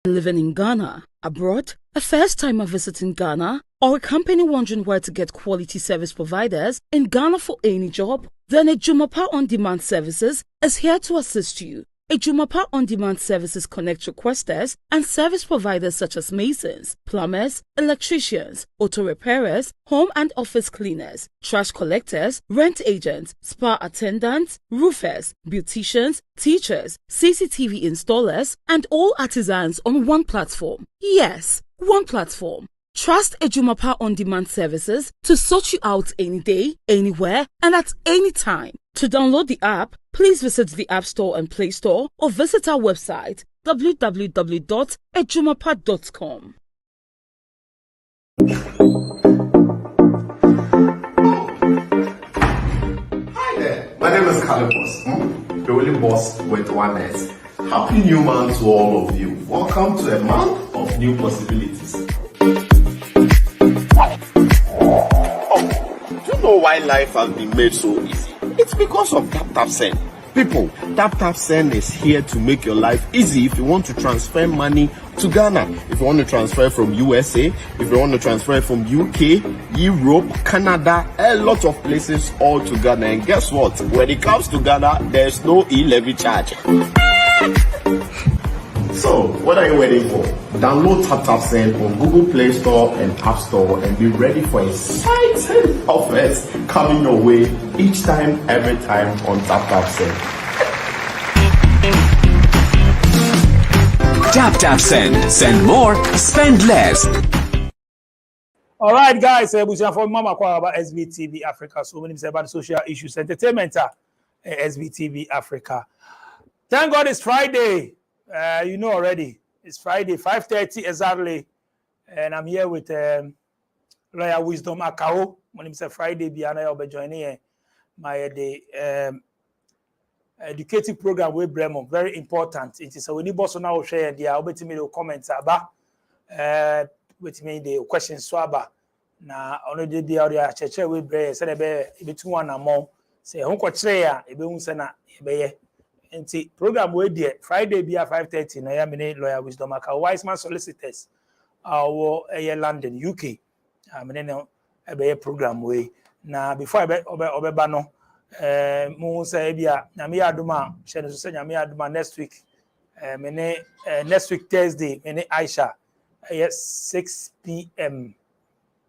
Living in Ghana, abroad, a first-timer visiting Ghana, or a company wondering where to get quality service providers in Ghana for any job, then a Jumapa On-Demand Services is here to assist you. A Jumapa On-Demand Services connect requesters and service providers such as masons, plumbers, electricians, auto repairers, home and office cleaners, trash collectors, rent agents, spa attendants, roofers, beauticians, teachers, CCTV installers, and all artisans on one platform. Yes, one platform. Trust a Jumapa On-Demand Services to sort you out any day, anywhere, and at any time. To download the app, please visit the App Store and Play Store or visit our website www.ejumapa.com. Hi there, my name is Calipos, the only boss with one S. Happy New Month to all of you. Welcome to a month of new possibilities. Do you know why life has been made so easy? It's because of Tap. People, Tap is here to make your life easy if you want to transfer money to Ghana. If you want to transfer from USA, if you want to transfer from UK, Europe, Canada, a lot of places all to Ghana. And guess what? When it comes to Ghana, there's no e-levy charge. So, what are you waiting for? Download Tap on Google Play Store and App Store and be ready for exciting offers coming your way each time, every time on Tap. Tap send more, spend less. All right, guys. We shall for Mama about SBTV Africa. So many about social issues, entertainment, SBTV Africa. Thank God it's Friday. You know already. It's Friday, 5:30 exactly, and I'm here with Lawyer Wisdom Akao. When it's a Friday, Biana will be joining my educative program with Bremo. Very important. It is a winning boss now share the albeit me the comments about with me the questions swaba. Na ono de dia ori a cheche we bre se be between one and more. Say who ko kire ya ebe hu se na ebe ye. Program we there Friday be at 5:30 na ya me Lawyer Wisdom Aka Wise Man Solicitors our London UK me no ebe program we na before obeba no mu say bia na me aduma she no say me aduma next week next week Thursday me Aisha 6 p.m.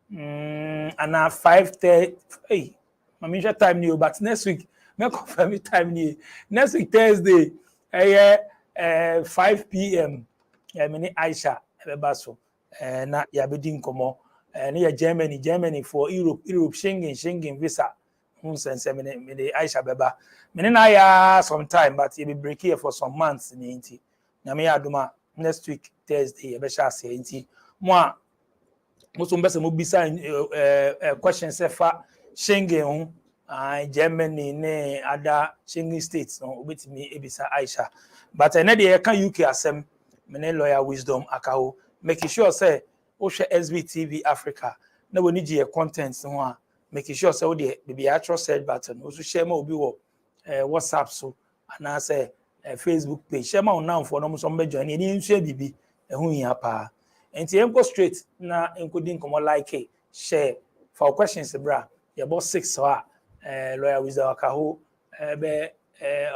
And now 5:30 hey mami share time new but next week me confirm time ni next week Thursday 5 p.m. Me Aisha ebeba so na ya bedi nkomo na ya Germany for Europe Schengen visa hun sense me Aisha beba me na ya sometime but you be break here for some months ni nti na me aduma next week Thursday ebe sha se nti mo so mbese mo bisa questions efa Schengen hun Germany ne other Schengen states no obetimi ebisa Aisha but na dey can UK asem me Lawyer Wisdom Akao making sure say o share SBTV Africa na woni give content ho a making sure say o dey be actual search button o so share ma obi wo WhatsApp so and say Facebook page share ma now for no so be join ni nsu bibi ehun hia pa enti enko straight na enko din komo like share for questions bra ya about 6 so Lawyer Wisdom Akao be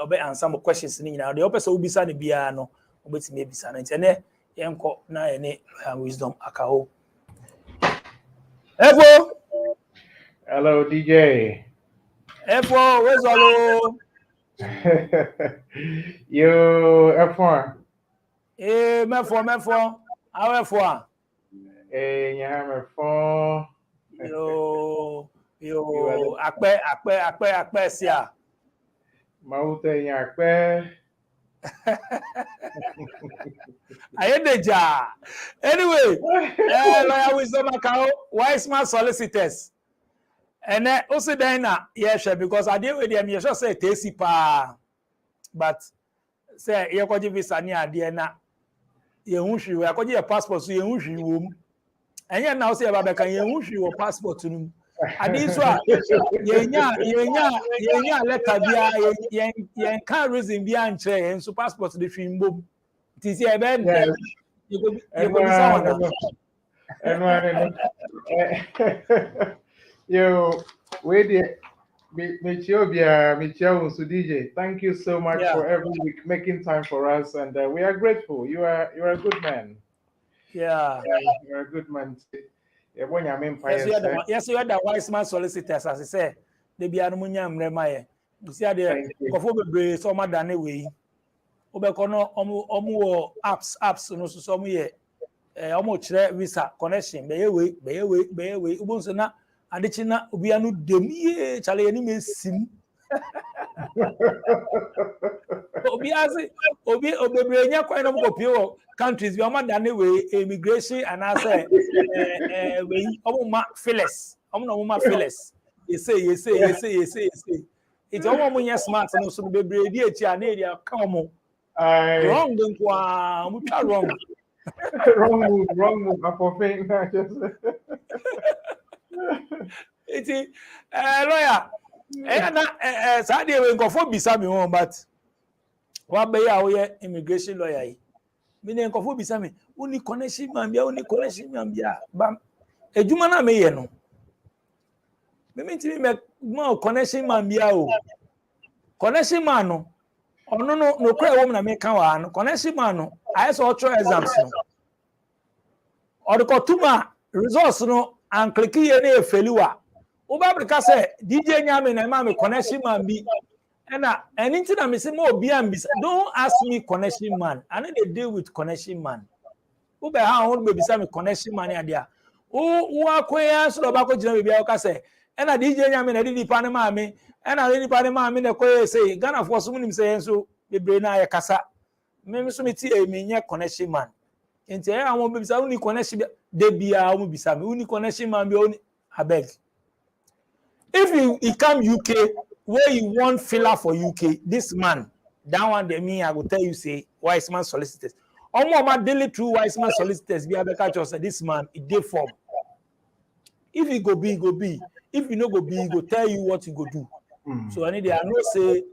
obe answer mo questions ni nyina de opese obisa ne bia no obetimi ebisa na enti ne yenko na ene Lawyer Wisdom Akao. Efo hello DJ. Efo wezalo Yo F1 mefo how Efo a nya mefo yo akpe sia Maute nya akpe Ayedeja. Anyway, Lawyer Wisdom Akao, Wise Man Solicitors. And also then, yes, because I deal with them, you just say Tesi pa. But say, you could give visa near Diana. You wish you, I could get a passport, so you wish you. And you now say about the can you wish your passport to them. And this one, yenya letter bia yen can reason bia nche en so passport the film boom. Tisi eben Yo, wait there. So DJ, thank you so much Yeah, for every week making time for us, and we are grateful. You are a good man. yeah. You're a good man. Yeah, when you're Yes, empire, we had sir. the yes, we had the wise man solicitors, as I say. They be anumunya mremaye. You see, the Thank you. nkofo bebre so ma dane we. Obekọ no omu apps no so omu ye omu kire visa connection be ye we ubonso na adechi na obi anu dem ye chale ye ni mesim. Obi ase obebre nya kwan no go pio countries bi omo dane we immigration and say we omo ma feelers omo no ma feelers you say it's omo mo nya smart no so bebre di echi a na area ka omo I wrong then kwa omo twa wrong wrong move. I'm for saying that. it's lawyer na sa dey we nkofo bisa me won but wa be ya wo ye immigration lawyer yi me ne nkofo bisa me uni connection man bia ba ejuma na me ye no me ntimi me ma connection man bia o connection man no ono no kra wo na me ka wa no connection man no aye so try exams no or ko tuma results no and click ye na e feliwa wo ba brika say DJ nyame na ma me connection man bi na anything na me say mo obi am bisa don't ask me connection man I no dey deal with connection man wo be ha ho be bisa me connection man ya dia wo akoya so ba ko jina be bia o ka say na DJ nyame na di pa ne ma me na di pa ne ma me na ko say Ghana for so munim say enso bebre na ya kasa me so me ti e me nya connection man enti e awon be bisa uni connection de bia wo bisa me uni connection man bi oni abeg if you come UK where you want filler for UK this man that one dey me I go tell you say wise man solicitors omo ma daily through wise man solicitors bi abeka cho say this man e dey form if he go be he go be if you no go be he go tell you what you go do so any day I know say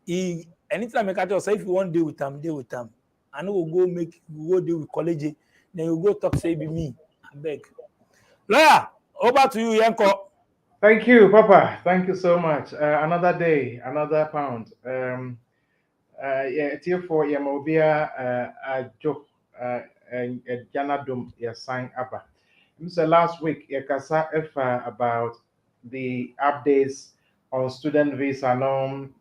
he anytime I catch us say if you want deal with am I no go go deal with college then you go talk say be me abeg lawyer over to you yanko. Thank you, Papa. Thank you so much. Another day, another pound. Yeah, it's here for Yamobia, a joke, and Janadum, ya sign up. Mr. Last week, Yakasa about the updates on student visa norm.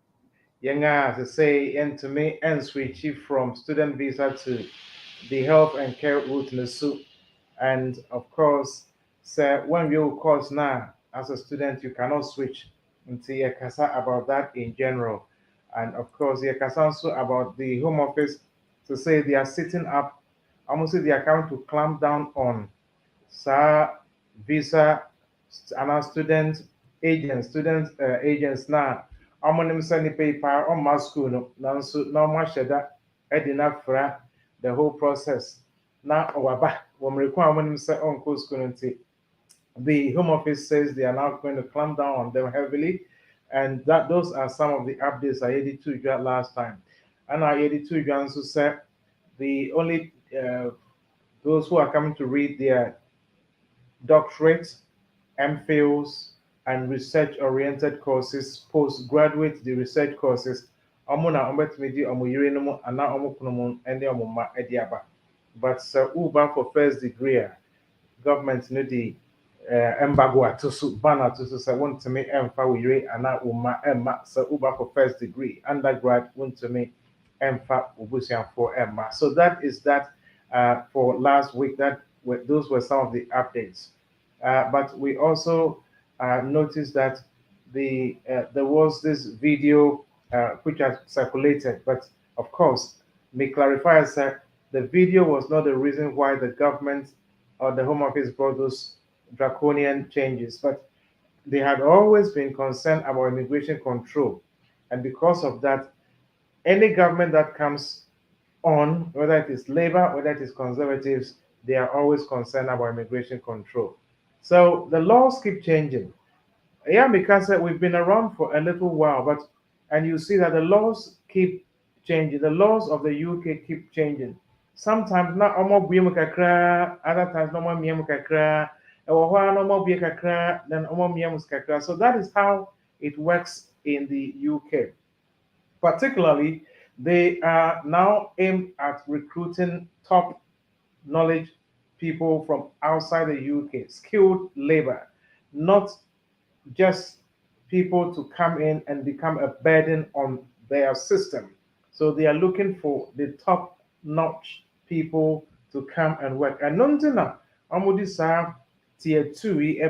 Yanga, as I say, and to me, and switch from student visa to the health and care route in the soup. And of course, so when you course now, as a student, you cannot switch until you kasa about that in general. And of course, you kasa also about the Home Office to say they are sitting up, almost they are coming to clamp down on visa and our student agents now. I'm going to send the paper on my school. No, so no much that I did not for the whole process. Now, when we require when you say on school, the Home Office says they are now going to clamp down on them heavily, and that those are some of the updates I added to you last time. And I added to you also said the only those who are coming to read their doctorates, MPhils, and research-oriented courses, postgraduate the research courses. Ọmụ na ọmụbetumi ọmụ yiri no ana ọmụ kunu mu ɛne ọmụ ma ɛde aba. But uba for first degree, government no the embargo atoso ban atoso say wontumi ɛmfa wo yiri ana uma ɛma sɛ uba for first degree, undergrad wontumi ɛmfa obusuafo ɛma. So that is that for last week. Those were some of the updates. But we also noticed that there was this video which has circulated. But of course, may clarify that the video was not the reason why the government or the Home Office brought those draconian changes, but they had always been concerned about immigration control. And because of that, any government that comes on, whether it is Labour, whether it is Conservatives, they are always concerned about immigration control. So the laws keep changing. Yeah, because we've been around for a little while, and you see that the laws keep changing. The laws of the UK keep changing. Sometimes na omo bue mu kakra, other times no omo mia mu kakra. Ewo ho na omo bue kakra, then omo mia mu kakra. So that is how it works in the UK. Particularly, they are now aimed at recruiting top knowledge people from outside the UK, skilled labor, not just people to come in and become a burden on their system. So they are looking for the top notch people to come and work. And Nontina, Amudisa tier 2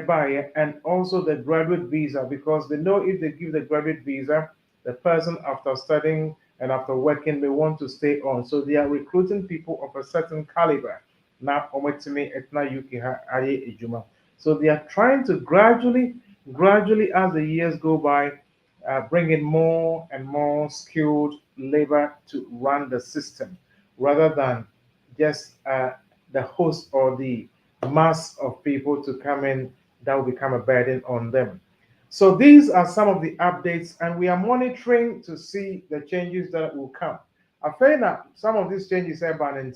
and also the graduate visa, because they know if they give the graduate visa, the person after studying and after working may want to stay on. So they are recruiting people of a certain caliber. Now, Ometime Etna UK Aye Ejuma. So they are trying to gradually, as the years go by, bring in more and more skilled labor to run the system rather than just the host or the mass of people to come in that will become a burden on them. So these are some of the updates, and we are monitoring to see the changes that will come. I find that some of these changes are banning.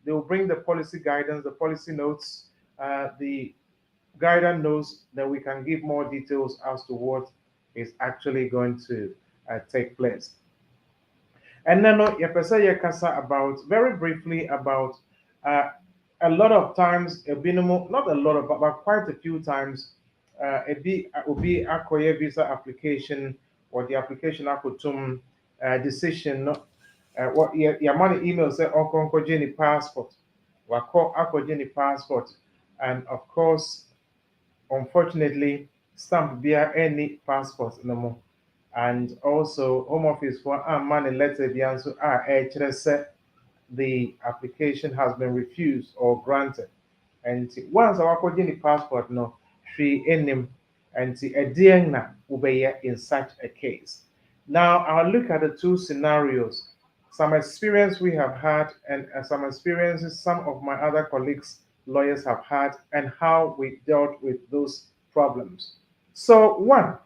They will bring the policy guidance, the policy notes, the guidance notes, that we can give more details as to what is actually going to take place. And then you kasa about very briefly about uh, a lot of times a minimum, not a lot of, but quite a few times, will be a visa application or the application akutum decision. No, what your money email say Okonko Jenny passport, wako ako Jenny passport, and of course, unfortunately, stamp bear any passport no more. And also, Home Office for money letter the answer the application has been refused or granted. And once our the passport no, she in him and a na ubeye in such a case. Now I'll look at the two scenarios. Some experience we have had, and some experiences some of my other colleagues, lawyers have had, and how we dealt with those problems. So, one,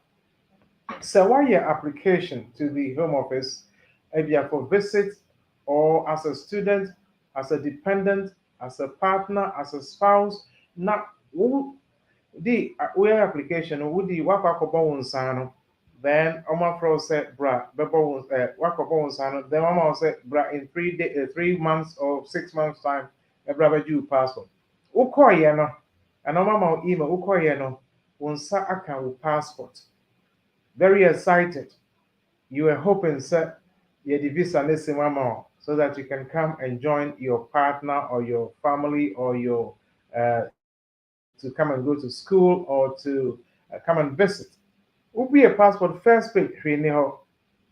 so why your application to the Home Office, if you are for visit or as a student, as a dependent, as a partner, as a spouse, now who the where application would the wakako sano, then Oma Fro said bra bebo wakako sano, then Oma said bra in 3 months or 6 months time, a brother due passport. Ukoye no, and Oma email ukoye no, unsa account passport. Very excited. You were hoping, sir, you had visa so that you can come and join your partner or your family or your to come and go to school or to come and visit. Will be a passport first page,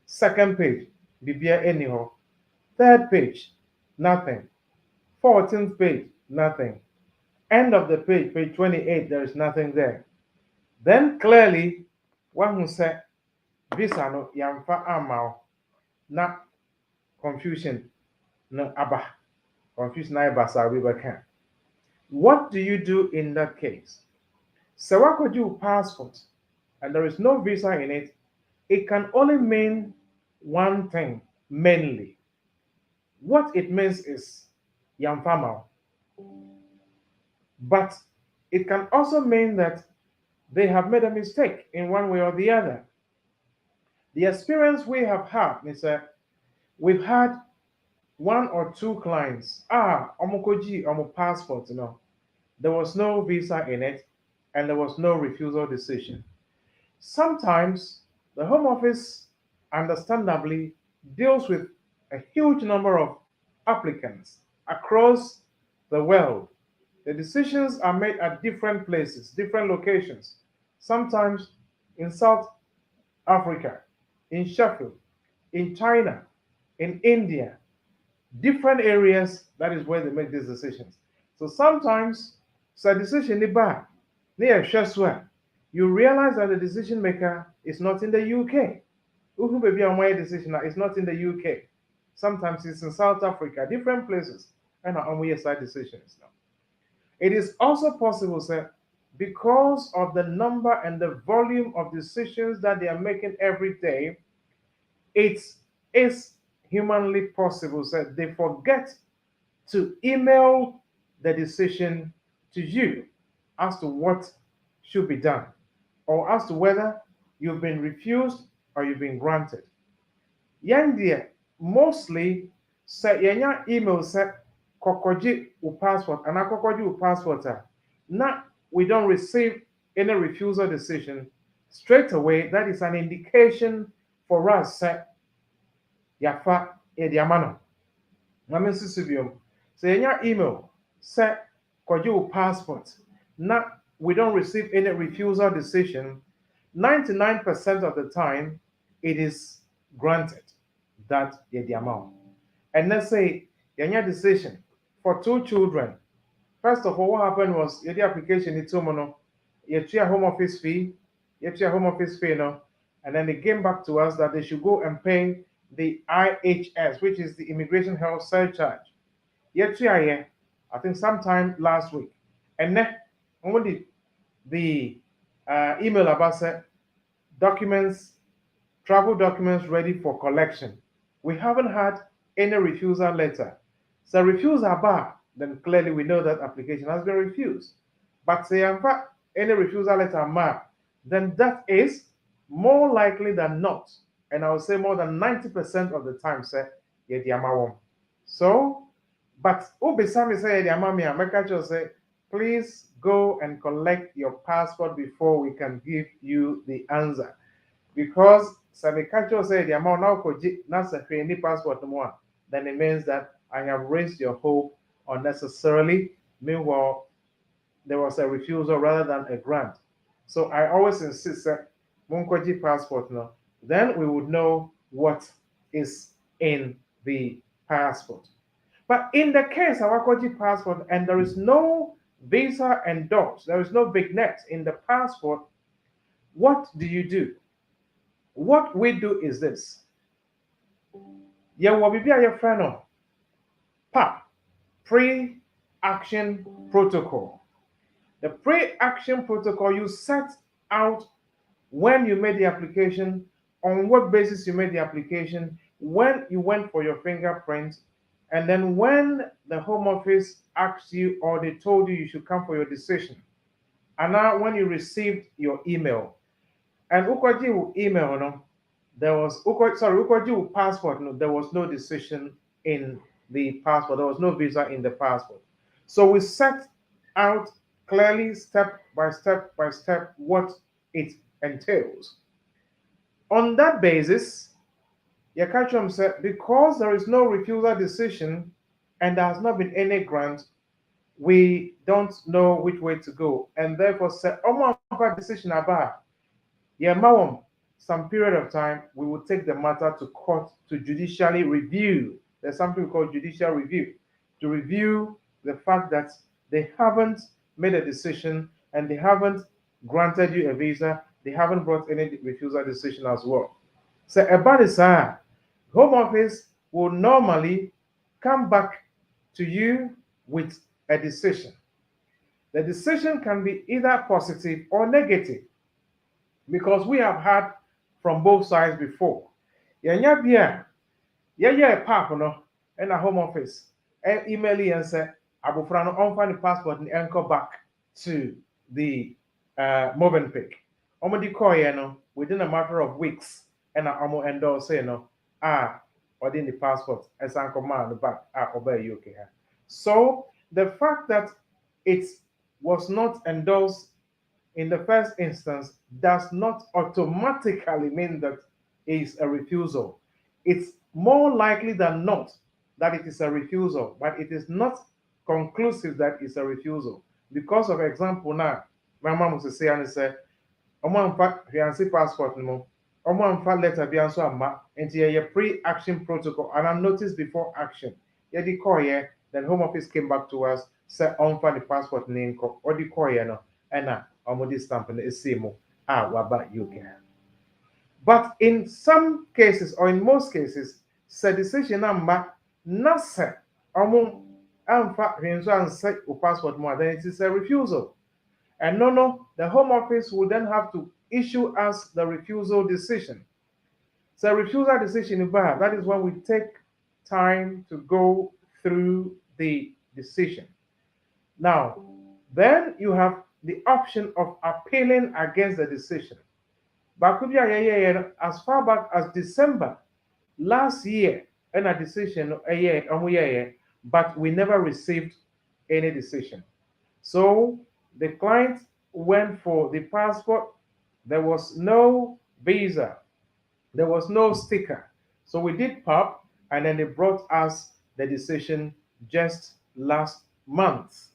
second page, bibia anyhow, third page, nothing, 14th page, nothing. End of the page, page 28, there is nothing there. Then clearly, one who said, visa no yamfa amao na confusion no aba confusion na basa we can. What do you do in that case? So what could you passport and there is no visa in it? It can only mean one thing mainly. What it means is yamfa, but it can also mean that they have made a mistake in one way or the other. The experience we have had, Mr. We've had one or two clients. Omokoji, Omo passport, there was no visa in it and there was no refusal decision. Sometimes the Home Office, understandably, deals with a huge number of applicants across the world. The decisions are made at different places, different locations. Sometimes in South Africa, in Sheffield, in China, in India, different areas, that is where they make these decisions. So sometimes, so decision is bad. You realize that the decision maker is not in the UK. Who may be on my decision is not in the UK. Sometimes it's in South Africa, different places, and on my side decisions now. It is also possible, sir, because of the number and the volume of decisions that they are making every day, it is humanly possible that they forget to email the decision to you as to what should be done, or as to whether you've been refused or you've been granted. Yandia mostly say yenya email say kokoji u passport and kokoji u passport na we don't receive any refusal decision straight away. That is an indication for us say yafa ediamano. Mame sisibium. Say yenya email say kokoji u passport na we don't receive any refusal decision. 99% of the time it is granted that the amount. And let's say your decision for 2 children. First of all, what happened was the application it's your home office fee, your home office fee, no, and then they came back to us that they should go and pay the IHS, which is the immigration health surcharge. I think sometime last week. And then only the email about said documents, travel documents ready for collection. We haven't had any refusal letter. So refusal bar, then clearly we know that application has been refused. But say any refusal letter ma, then that is more likely than not, and I would say more than 90% of the time, say yediamawom. So, but ubisami say yediamami, Mekacho say, please go and collect your passport before we can give you the answer. Because Sabikacho said the amount now not any passport no more, then it means that I have raised your hope unnecessarily. Meanwhile, there was a refusal rather than a grant. So I always insist that Munkoji passport now, then we would know what is in the passport. But in the case of Akoji passport and there is no visa endorsed, there is no big net in the passport, what do you do? What we do is this. Will be your friend PAP, pre-action protocol. The pre-action protocol, you set out when you made the application, on what basis you made the application, when you went for your fingerprint, and then when the Home Office asked you or they told you you should come for your decision. And now when you received your email, and Ukoji email, no, there was Ukoji passport, no, there was no decision in the passport, there was no visa in the passport. So we set out clearly step by step what it entails. On that basis, Yakachum said, because there is no refusal decision and there has not been any grant, we don't know which way to go. And therefore said, decision about some period of time, we will take the matter to court to judicially review. There's something called judicial review, to review the fact that they haven't made a decision and they haven't granted you a visa, they haven't brought any refusal decision as well. So about this, Home Office will normally come back to you with a decision. The decision can be either positive or negative because we have had from both sides before. Yeah, pap no, and a Home Office, and email and say, Abufrano on find the passport and anchor back to the Movenpick. Omodi within a matter of weeks, and Amo endorse within the passport as Uncle Man the back obey UK. So the fact that it was not endorsed in the first instance does not automatically mean that it is a refusal. It's more likely than not that it is a refusal, but it is not conclusive that it's a refusal. Because of example now, my mom was saying, and said, "Omo amfa fiancé passport no, omo amfa letter bi anso amma, enti ye pre-action protocol and I noticed before action. Ye di call here, then Home Office came back to us, said onfa the passport name ko, or di call here no, and omo di stamp no esimo waba UK." But in some cases, or in most cases, said decision amma not say omo amfa fiancé and say o passport more, then it is a refusal. And no, the Home Office will then have to issue us the refusal decision. So refusal decision, that is when we take time to go through the decision. Now, then you have the option of appealing against the decision. As far back as December last year, and a decision a year, but we never received any decision. So the client went for the passport. There was no visa. There was no sticker. So we did PUB, and then they brought us the decision just last month.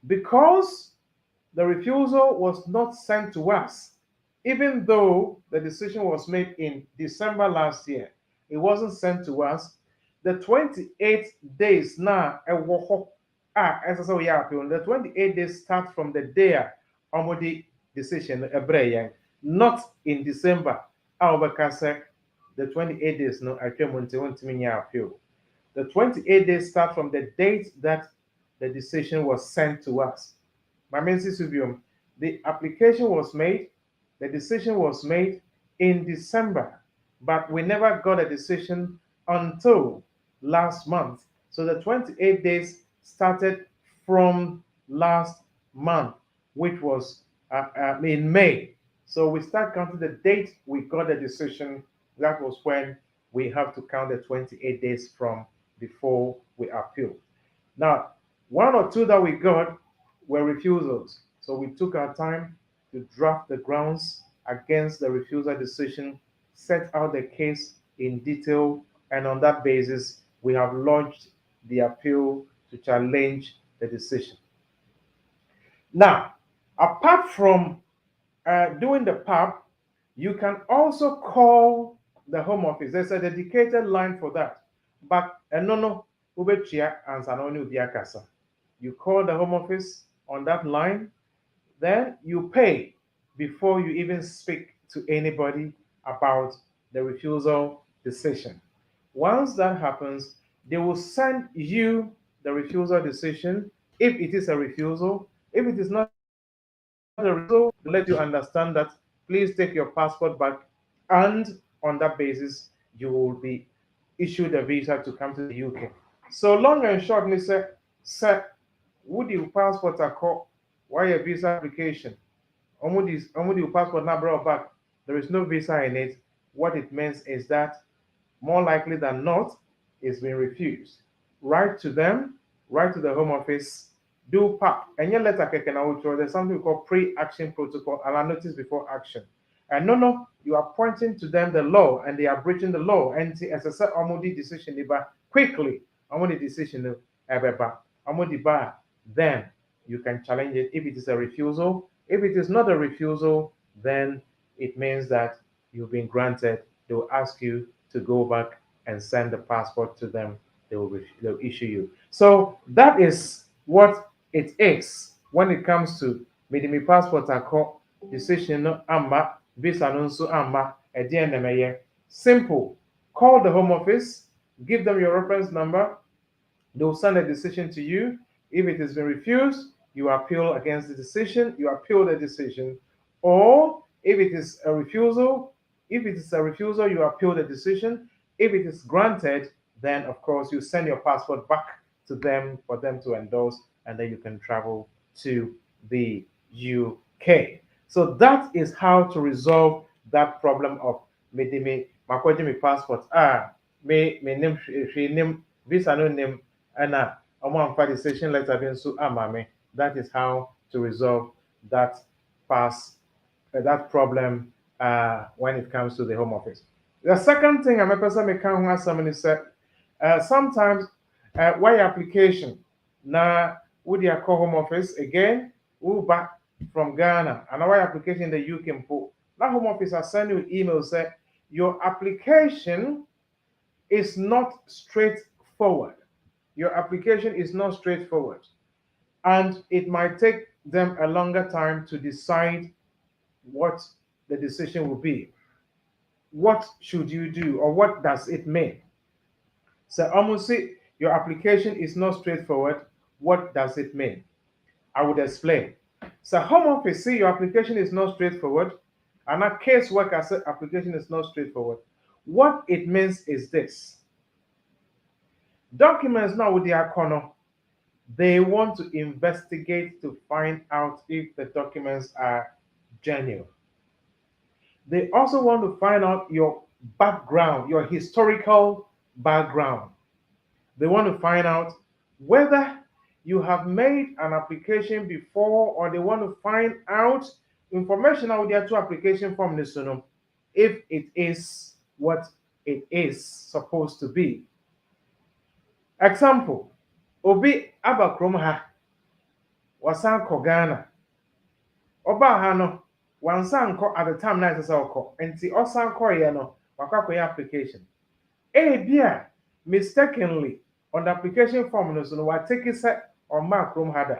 Because the refusal was not sent to us, even though the decision was made in December last year, it wasn't sent to us. The 28 days now, the 28 days start from the day of the decision, not in December. The 28 days no appeal. The 28 days start from the date that the decision was sent to us. The application was made, the decision was made in December, but we never got a decision until last month. So the 28 days started from last month, which was in May. So we start counting the date we got the decision. That was when we have to count the 28 days from before we appeal. Now, one or two that we got were refusals. So we took our time to draft the grounds against the refusal decision, set out the case in detail, and on that basis, we have lodged the appeal to challenge the decision. Now, apart from doing the PUB, you can also call the Home Office. There's a dedicated line for that. But no, you call the Home Office on that line, then you pay before you even speak to anybody about the refusal decision. Once that happens, they will send you the refusal decision if it is a refusal. If it is not a refusal, to let you understand that please take your passport back, and on that basis, you will be issued a visa to come to the UK. So long and short, Mr. Sir, would you passport a call? Why a visa application? Only your passport not brought back. There is no visa in it. What it means is that more likely than not, it's been refused. Write to them, write to the Home Office, do PUB. And your letter there's something we call pre-action protocol, and a notice before action. And no, you are pointing to them the law, and they are breaching the law. And as I said, decision quickly, decision then you can challenge it if it is a refusal. If it is not a refusal, then it means that you've been granted. They will ask you to go back and send the passport to them. They'll issue you. So that is what it is when it comes to Medimi passport decision no amma, visa no so amma, simple. Call the Home Office, give them your reference number. They will send a decision to you. If it has been refused, you appeal against the decision, you appeal the decision. Or if it is a refusal, you appeal the decision. If it is granted, then of course you send your passport back to them for them to endorse, and then you can travel to the UK. So that is how to resolve that problem of me passport. Me name visa no name and decision letter being so amame. That is how to resolve that that problem when it comes to the Home Office. The second thing I'm a person may count as somebody said, sometimes why application now would you call Home Office again? Who back from Ghana and why application in the UK put now Home Office has send you an email say your application is not straightforward. Your application is not straightforward, and it might take them a longer time to decide what the decision will be. What should you do, or what does it mean? So almost say your application is not straightforward. What does it mean? I would explain. So Home Office say your application is not straightforward, and a caseworker said application is not straightforward. What it means is this. Documents now with the corner, they want to investigate to find out if the documents are genuine. They also want to find out your background, your historical background. They want to find out whether you have made an application before, or they want to find out information out there to application form this, if it is what it is supposed to be. Example, obi aba krom ha, wasan kɔ Ghana. Ɔbaa ha no, wansan kɔ at the time na ɛsɛ sɛ ɔkɔ. Nti ɔsan kɔɔyɛ no, wakɔ akɔyɛ application. Ebia mistakenly on the application form no so no watake sɛ ɔmaa krom ha da.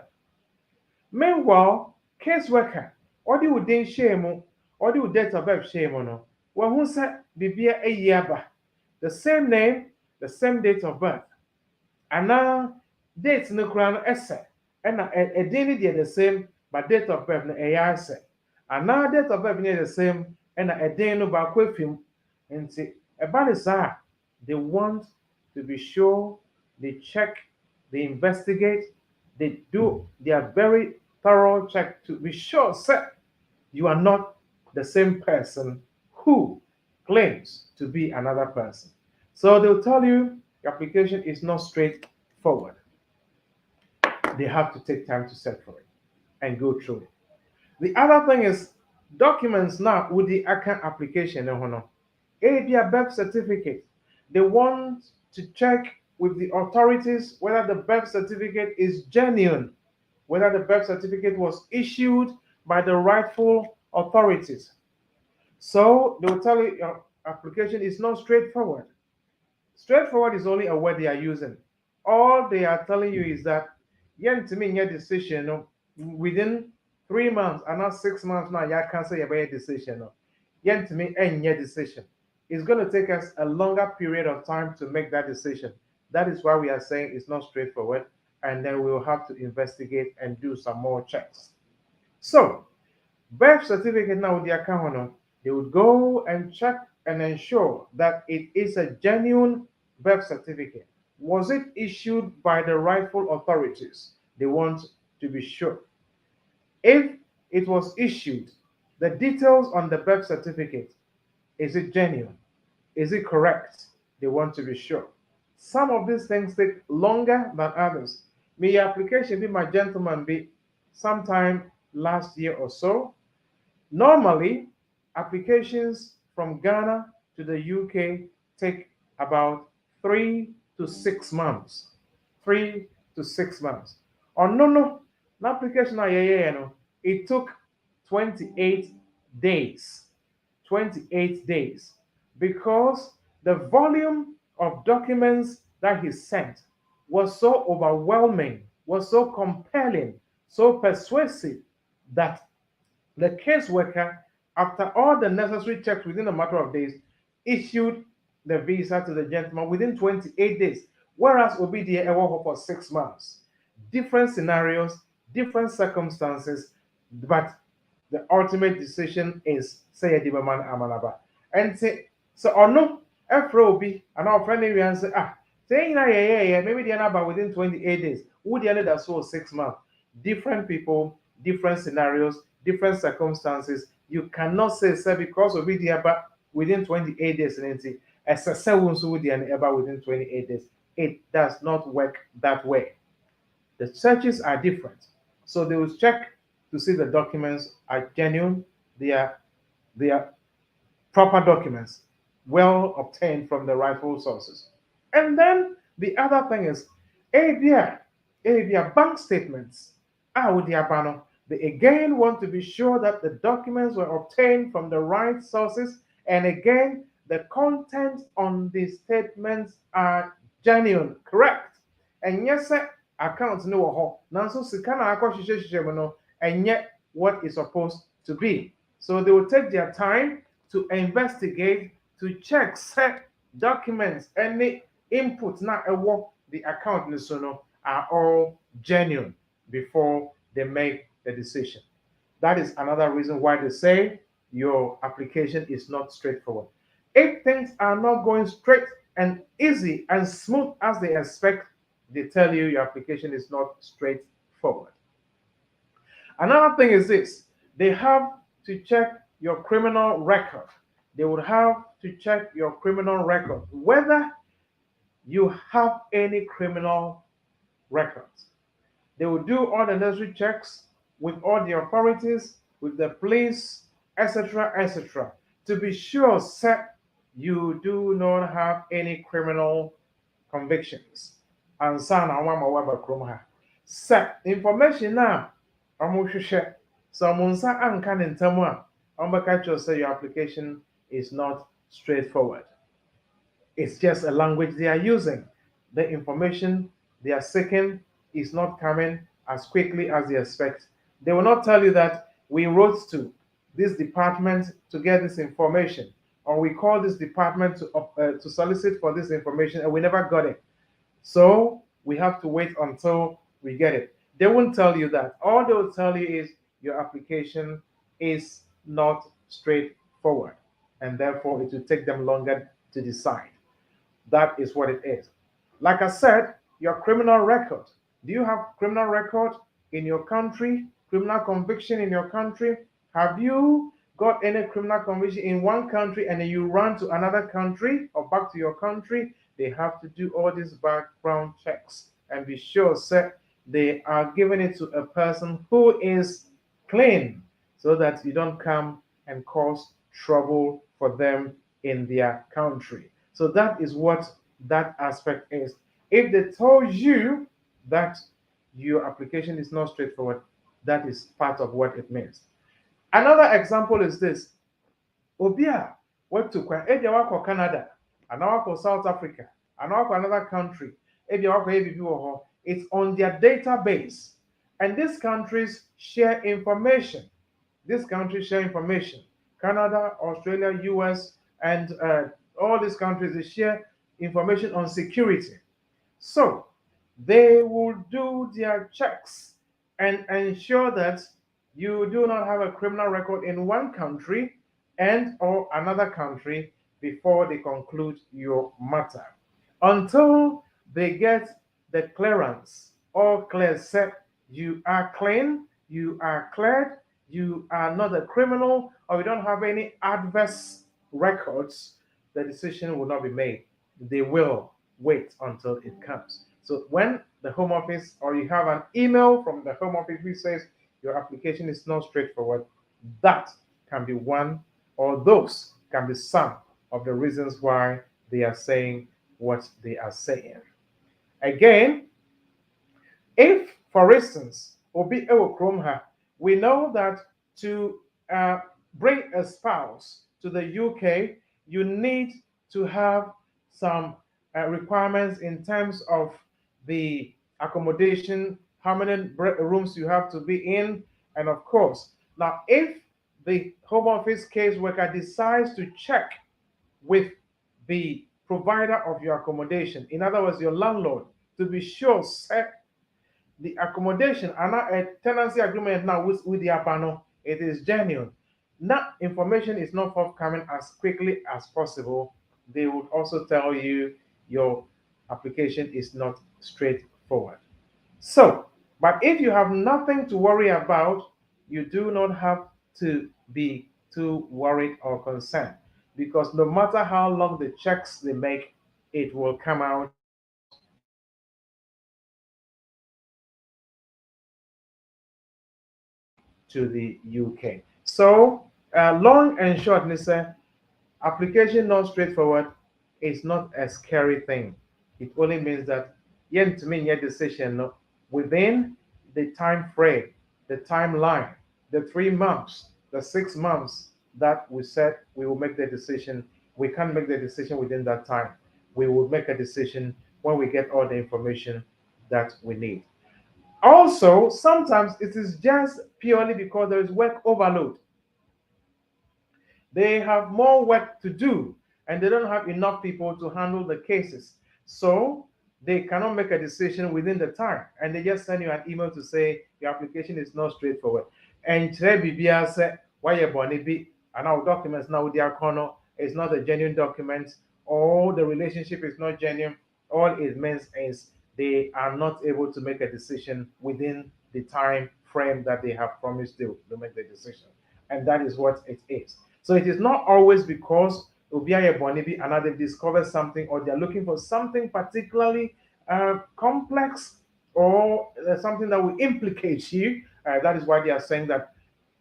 Meanwhile, caseworker, ɔde wo din hyɛ mu, ɔde wo date of birth hyɛ mu no, wahu sɛ bibia ayi aba. The same name, the same date of birth. Anaa date no koraa no ɛsɛ, ɛna ɛdin no deɛ the same, but date of birth no ɛyɛ asɛ. Anaa date of birth no yɛ the same, ɛna ɛdin no baako efim. Nti ɛba ne saa, they want to be sure, they check, they investigate, they do their very thorough check to be sure, sir, you are not the same person who claims to be another person. So they'll tell you your application is not straightforward. They have to take time to search for it and go through it. The other thing is documents now with the account application. A birth certificate. They want to check with the authorities whether the birth certificate is genuine, whether the birth certificate was issued by the rightful authorities. So they will tell you your application is not straightforward. Straightforward is only a word they are using. All they are telling you is that yentimi your decision within 3 months and not 6 months now you can't say your decision. Yentimi and your decision. It's going to take us a longer period of time to make that decision. That is why we are saying it's not straightforward, and then we will have to investigate and do some more checks. So, birth certificate now with the account, they would go and check and ensure that it is a genuine birth certificate. Was it issued by the rightful authorities? They want to be sure. If it was issued, the details on the birth certificate, is it genuine? Is it correct? They want to be sure. Some of these things take longer than others. May your application be, my gentleman, be sometime last year or so. Normally, applications from Ghana to the UK take about 3 to 6 months. 3 to 6 months. Or no, application it took 28 days. 28 days. Because the volume of documents that he sent was so overwhelming, was so compelling, so persuasive that the caseworker, after all the necessary checks within a matter of days, issued the visa to the gentleman within 28 days, whereas Obidia Ewo for 6 months. Different scenarios, different circumstances, but the ultimate decision is say Dibaman Amanaba. And say, so or no, Obi, and our friend and say, saying maybe the number within 28 days, would the other so 6 months. Different people, different scenarios, different circumstances. You cannot say because of the within 28 days, as a 7 so with the within 28 days. It does not work that way. The searches are different. So they will check to see the documents are genuine, they are proper documents, well obtained from the rightful sources. And then the other thing is, bank statements. They again want to be sure that the documents were obtained from the right sources, and again, the content on the statements are genuine, correct. And yes, sir, accounts no nanso sikana akoshishe and yet what is supposed to be. So they will take their time to investigate, to check set documents, any input now the account are all genuine before they make the decision. That is another reason why they say your application is not straightforward. If things are not going straight and easy and smooth as they expect, they tell you your application is not straightforward. Another thing is this: they have to check your criminal record. They would have to check your criminal record, whether you have any criminal records. They will do all the necessary checks with all the authorities, with the police, etc., etc., to be sure that you do not have any criminal convictions. And sana wama waba krom ha. Sɛ information na ɔmo hwehwɛ, sɛ ɔmo nsa anka ne ntam a, ɔmo bɛka kyerɛ sɛ your application is not straightforward. It's just a language they are using. The information they are seeking is not coming as quickly as they expect. They will not tell you that we wrote to this department to get this information, or we called this department to solicit for this information and we never got it. So we have to wait until we get it. They won't tell you that. All they will tell you is your application is not straightforward, and therefore it will take them longer to decide. That is what it is. Like I said, your criminal record. Do you have criminal record in your country? Criminal conviction in your country? Have you got any criminal conviction in one country and then you run to another country or back to your country? They have to do all these background checks and be sure that they are giving it to a person who is clean, so that you don't come and cause trouble for them in their country. So that is what that aspect is. If they told you that your application is not straightforward, that is part of what it means. Another example is this: Obia, what to wako Canada, and wako South Africa, and wako another country. It's on their database, and these countries share information. These countries share information. Canada, Australia, US, and all these countries, they share information on security. So they will do their checks and ensure that you do not have a criminal record in one country and or another country before they conclude your matter. Until they get the clearance, all clear, set, you are clean, you are cleared, you are not a criminal, or you don't have any adverse records, the decision will not be made. They will wait until it comes. So when the Home Office, or you have an email from the Home Office which says your application is not straightforward, that can be one, or those can be some of the reasons why they are saying what they are saying. Again, if, for instance, Obi Ewo Kromha, we know that to bring a spouse to the UK, you need to have some requirements in terms of the accommodation, how many rooms you have to be in, and of course, now if the Home Office caseworker decides to check with the provider of your accommodation, in other words, your landlord, to be sure set the accommodation and a tenancy agreement now with the Apano, it is genuine. Now, information is not forthcoming as quickly as possible. They would also tell you your application is not straightforward. So, but if you have nothing to worry about, you do not have to be too worried or concerned, because no matter how long the checks they make, it will come out to the UK. So, long and short, Nisa, application not straightforward is not a scary thing. It only means that you have to make your decision within the time frame, the timeline, the 3 months, the 6 months that we said we will make the decision. We can't make the decision within that time. We will make a decision when we get all the information that we need. Also, sometimes it is just purely because there is work overload. They have more work to do and they don't have enough people to handle the cases. So they cannot make a decision within the time, and they just send you an email to say your application is not straightforward. And BBS say why you born be and our documents now with the corner is not a genuine document, or the relationship is not genuine, all it means is they are not able to make a decision within the time frame that they have promised to make the decision. And that is what it is. So it is not always because Obiaye Bonibi and they've discovered something or they're looking for something particularly complex or something that will implicate you. That is why they are saying that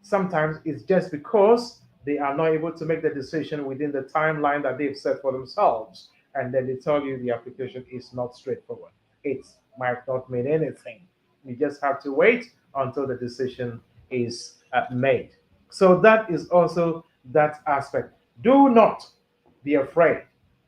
sometimes it's just because they are not able to make the decision within the timeline that they've set for themselves. And then they tell you the application is not straightforward. It might not mean anything. You just have to wait until the decision is made. So that is also that aspect. Do not be afraid.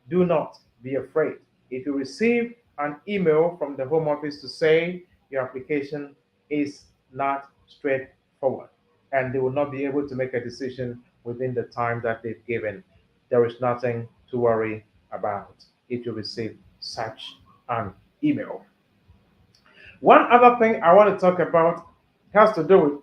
Do not be afraid. If you receive an email from the Home Office to say your application is not straightforward and they will not be able to make a decision within the time that they've given, there is nothing to worry about if you receive such an email. One other thing I want to talk about has to do with,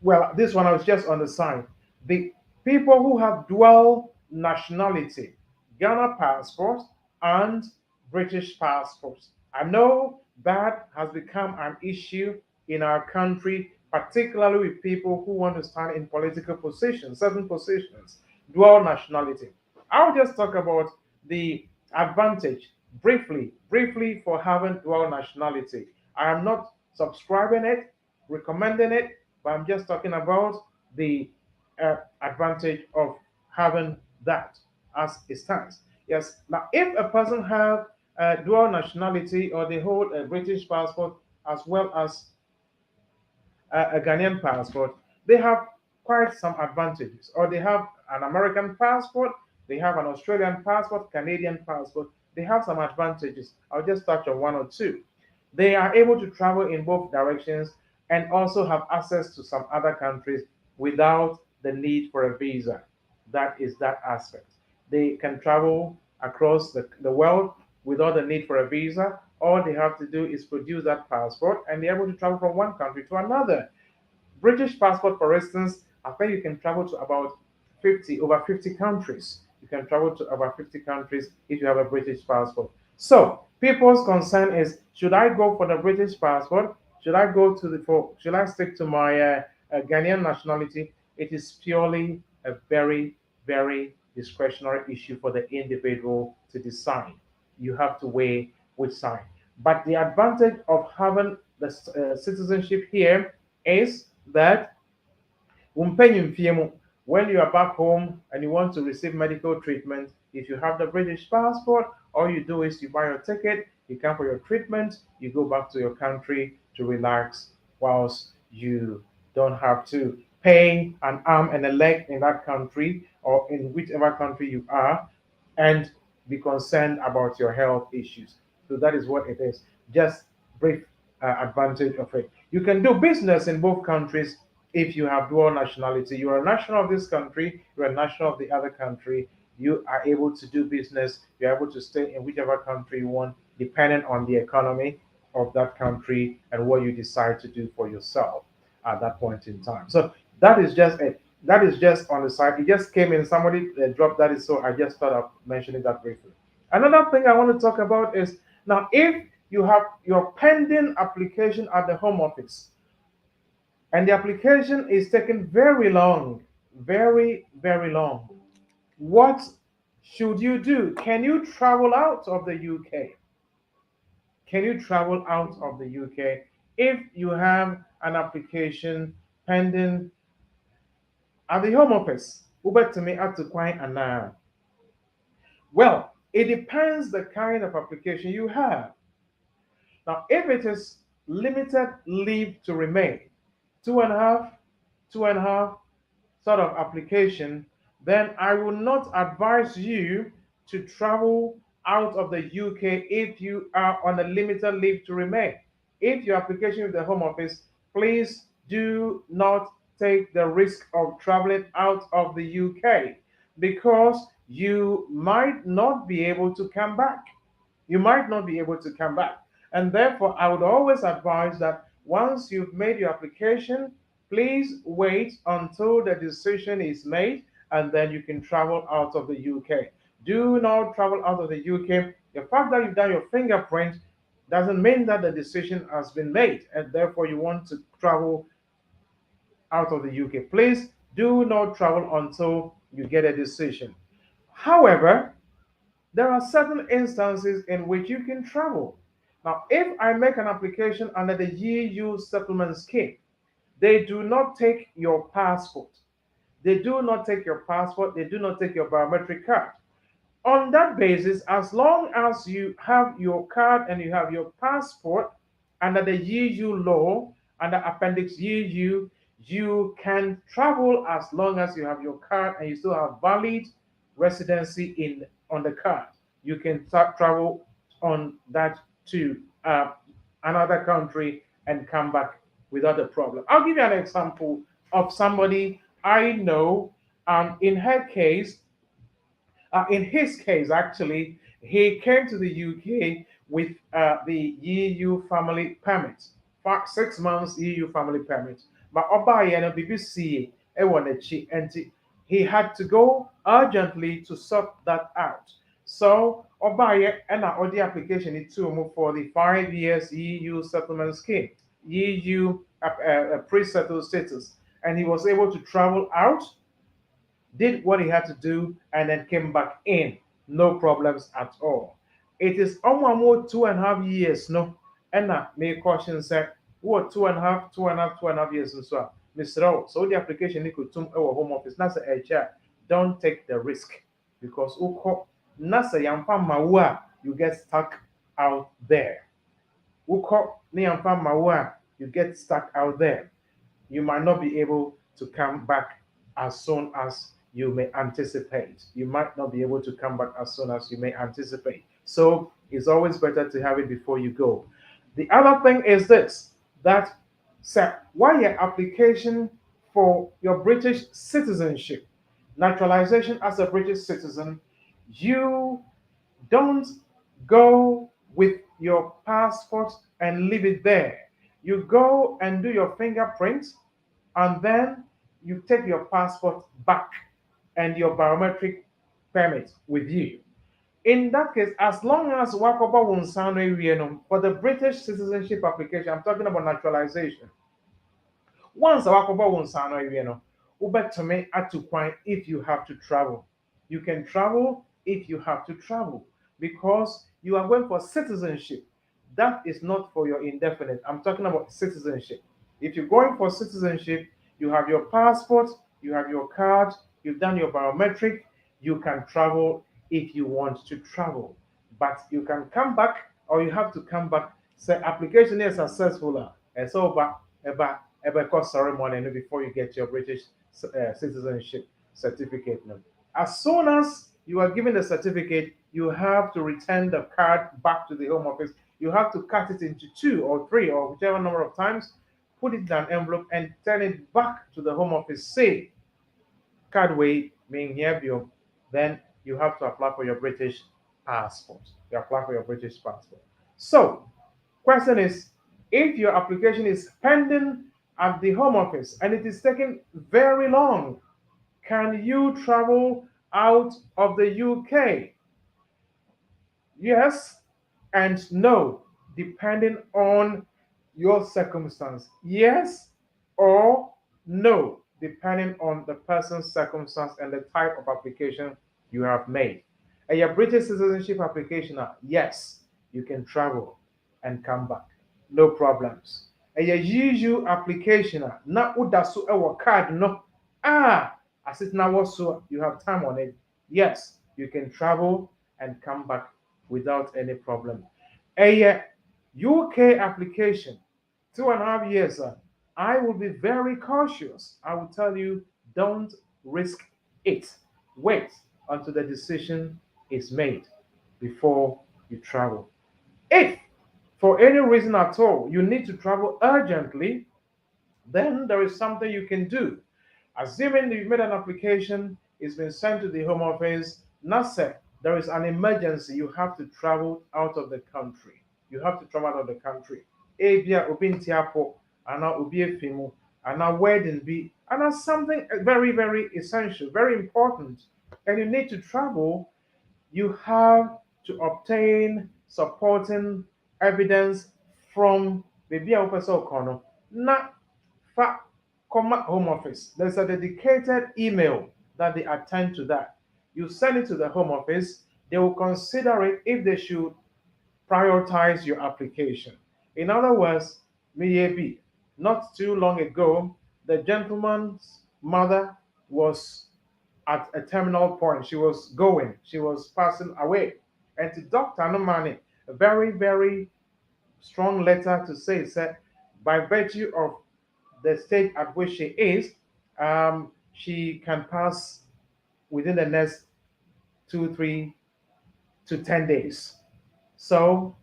well, this one I was just on the side. The people who have dual nationality, Ghana passport and British passport. I know that has become an issue in our country, particularly with people who want to stand in political positions, certain positions, dual nationality. I'll just talk about the advantage briefly for having dual nationality. I am not subscribing it, recommending it, but I'm just talking about the advantage of having that as it stands. Yes. Now, if a person have dual nationality or they hold a British passport as well as a Ghanaian passport, they have quite some advantages. Or they have an American passport, they have an Australian passport, Canadian passport. They have some advantages. I'll just touch on one or two. They are able to travel in both directions and also have access to some other countries without the need for a visa. That is that aspect. They can travel across the world without the need for a visa. All they have to do is produce that passport and they're able to travel from one country to another. British passport, for instance, I think you can travel to about over 50 countries. You can travel to about 50 countries if you have a British passport. So people's concern is, should I go for the British passport? Should I go to should I stick to my Ghanaian nationality? It is purely a very discretionary issue for the individual to decide. You have to weigh which side. But the advantage of having the citizenship here is that when you are back home and you want to receive medical treatment, if you have the British passport, all you do is you buy your ticket, you come for your treatment, you go back to your country to relax, whilst you don't have to pay an arm and a leg in that country or in whichever country you are and be concerned about your health issues. So that is what it is. Just brief advantage of it. You can do business in both countries if you have dual nationality. You are a national of this country, you are a national of the other country. You are able to do business. You are able to stay in whichever country you want, depending on the economy of that country and what you decide to do for yourself at that point in time. So that is just it. That is just on the side. It just came in. Somebody dropped that, so I just thought of mentioning that briefly. Another thing I want to talk about is, now, if you have your pending application at the Home Office and the application is taking very long, very long, what should you do? Can you travel out of the UK? Can you travel out of the UK if you have an application pending at the Home Office? Ubetumi atukwai ana. Well, it depends the kind of application you have. Now, if it is limited leave to remain, two and a half sort of application, then I will not advise you to travel out of the UK if you are on a limited leave to remain. If your application with the Home Office, please do not take the risk of traveling out of the UK because you might not be able to come back. You might not be able to come back. And therefore, I would always advise that once you've made your application, please wait until the decision is made and then you can travel out of the UK. Do not travel out of the UK. The fact that you've done your fingerprint doesn't mean that the decision has been made and therefore you want to travel out of the UK. Please do not travel until you get a decision. However, there are certain instances in which you can travel. Now, if I make an application under the EU settlement scheme, they do not take your passport. They do not take your passport. They do not take your biometric card. On that basis, as long as you have your card and you have your passport under the EU law, under Appendix EU, you can travel as long as you have your card and you still have valid residency in on the card. You can travel on that to another country and come back without a problem. I'll give you an example of somebody I know. In her case, in his case, actually, he came to the UK with the EU family permit, 6 months EU family permit. But Obaye and BBC, and he had to go urgently to sort that out. So Obaye and our the application it to for the 5 years EU settlement scheme, EU pre-settled status, and he was able to travel out, did what he had to do, and then came back in. No problems at all. It is almost 2.5 years, no? And may caution say, what 2.5 years and so on. Mr. So the application you could our home office. Nasa HR, don't take the risk because Nasa Yampa Mawa, you get stuck out there. Uko Niampa Mawa, you get stuck out there. You might not be able to come back as soon as you may anticipate. You might not be able to come back as soon as you may anticipate. So it's always better to have it before you go. The other thing is this, that why your application for your British citizenship, naturalization as a British citizen, you don't go with your passport and leave it there. You go and do your fingerprint, and then you take your passport back and your biometric permit with you. In that case, as long as Wakoba Wunsano for the British citizenship application, I'm talking about naturalization. Once Wakoba Wunsano, Uber to me at to point if you have to travel. You can travel if you have to travel because you are going for citizenship. That is not for your indefinite. I'm talking about citizenship. If you're going for citizenship, you have your passport, you have your card, you've done your biometric, you can travel if you want to travel. But you can come back or you have to come back. Say application is successful. And so cost ceremony before you get your British citizenship certificate. As soon as you are given the certificate, you have to return the card back to the Home Office. You have to cut it into 2 or 3 or whichever number of times, put it in an envelope and turn it back to the Home Office. Say, card way being here, then you have to apply for your British passport. You apply for your British passport. So, question is, if your application is pending at the Home Office and it is taking very long, can you travel out of the UK? Yes and no, depending on your circumstance. Yes or no, depending on the person's circumstance and the type of application you have made. And your British citizenship application, yes, you can travel and come back. No problems. And your usual application, na udasu ewa card no. As it now also you have time on it. Yes, you can travel and come back without any problem. A UK application, 2.5 years, I will be very cautious. I will tell you, don't risk it. Wait until the decision is made before you travel. If for any reason at all you need to travel urgently, then there is something you can do. Assuming you've made an application, it's been sent to the Home Office, NASA, there is an emergency, you have to travel out of the country. You have to travel out of the country. Ebia Obintiapo, and now Ubiefimu, and now wedding be, and that's something very, very essential, very important, and you need to travel. you have to obtain supporting evidence from baby Kono. Na fa comma home office. There's a dedicated email that they attend to that. You send it to the home office, they will consider it if they should prioritize your application. In other words, maybe not too long ago, the gentleman's mother was at a terminal point. She was going, she was passing away. And to Dr. Nomani, a very, very strong letter to say, said, by virtue of the stage at which she is, she can pass within the next 2, 3 to 10 days. So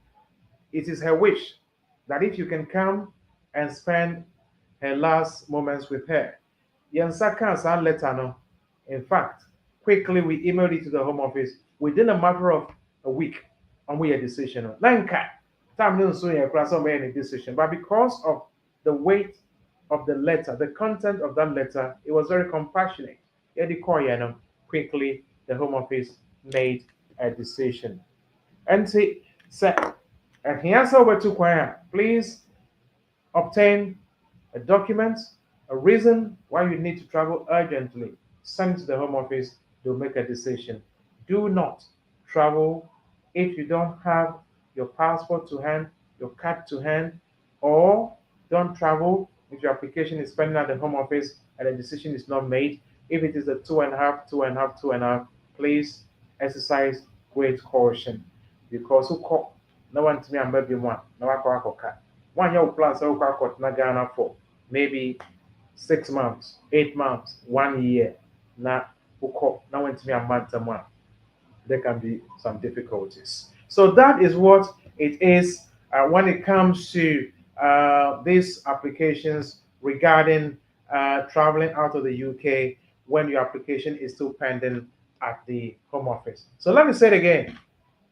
it is her wish that if you can come and spend her last moments with her. Yɛnsa kaa saa letter no. In fact, quickly we emailed it to the home office within a matter of a week on we a decision. Nanka, time no so yɛ kora sɛ ɔmɛyɛ decision, but because of the weight of the letter, the content of that letter, it was very compassionate. Yɛde kɔɔyɛ no, quickly the home office made a decision. And see, sɛ ɛhia sɛ wobɛtu kwan a, please obtain a document, a reason why you need to travel urgently. Send it to the home office, they'll make a decision. Do not travel if you don't have your passport to hand, your card to hand, or don't travel if your application is pending at the home office and a decision is not made. If it is a 2.5, 2.5, 2.5, please exercise great caution. Because no one to me and maybe one, no one year plan so Ghana for maybe 6 months, 8 months, 1 year. Now went to me a month a month. There can be some difficulties. So that is what it is when it comes to these applications regarding traveling out of the UK when your application is still pending at the home office. So let me say it again.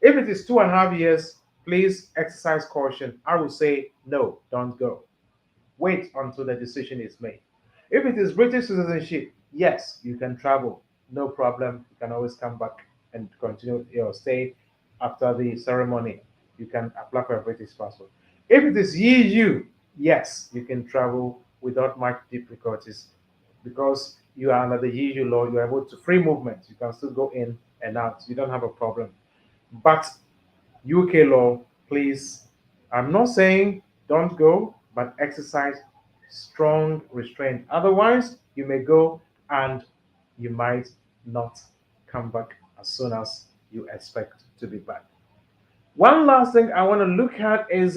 If it is 2.5 years, please exercise caution. I will say no, don't go. Wait until the decision is made. If it is British citizenship, yes, you can travel. No problem. You can always come back and continue your stay after the ceremony. You can apply for a British passport. If it is EU, yes, you can travel without much difficulties because you are under the EU law. You are able to free movement. You can still go in and out. You don't have a problem. But UK law, please, I'm not saying don't go, but exercise strong restraint. Otherwise, you may go and you might not come back as soon as you expect to be back. One last thing I want to look at is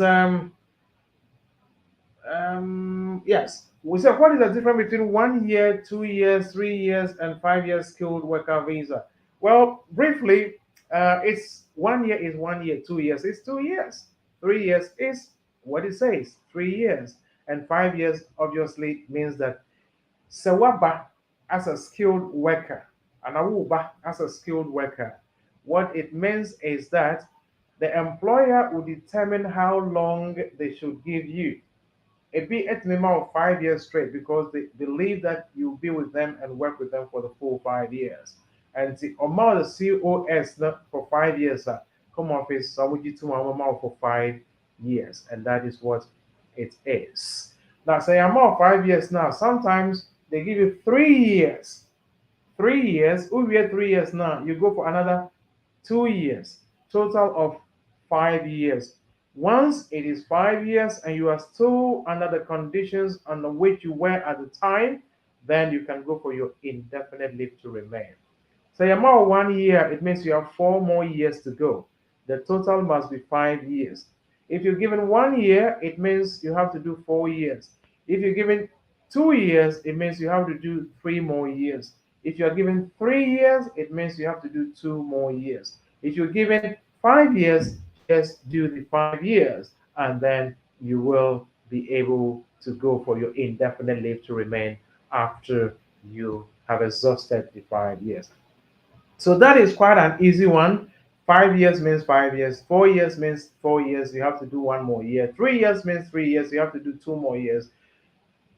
yes, we said what is the difference between 1 year, 2 years, 3 years, and 5 years skilled worker visa? Well, briefly, it's 1 year is 1 year, 2 years is 2 years, 3 years is what it says, 3 years, and 5 years obviously means that Sewaba as a skilled worker and Awuba as a skilled worker. What it means is that the employer will determine how long they should give you. It be at minimum of 5 years straight because they believe that you'll be with them and work with them for the full 5 years. And the amount of COS for 5 years, home office, so we get to amount for 5 years, and that is what it is. Now, say amount 5 years now, sometimes they give you 3 years. 3 years, we have 3 years now, you go for another 2 years, total of 5 years. Once it is 5 years and you are still under the conditions under which you were at the time, then you can go for your indefinite leave to remain. Say about 1 year, it means you have 4 more years to go. The total must be 5 years. If you're given 1 year, it means you have to do 4 years. If you're given 2 years, it means you have to do 3 more years. If you're given 3 years, it means you have to do 2 more years. If you're given 5 years, just do the 5 years, and then you will be able to go for your indefinite leave to remain after you have exhausted the 5 years. So that is quite an easy one. 5 years means 5 years. 4 years means 4 years. You have to do 1 more year. 3 years means 3 years. You have to do 2 more years.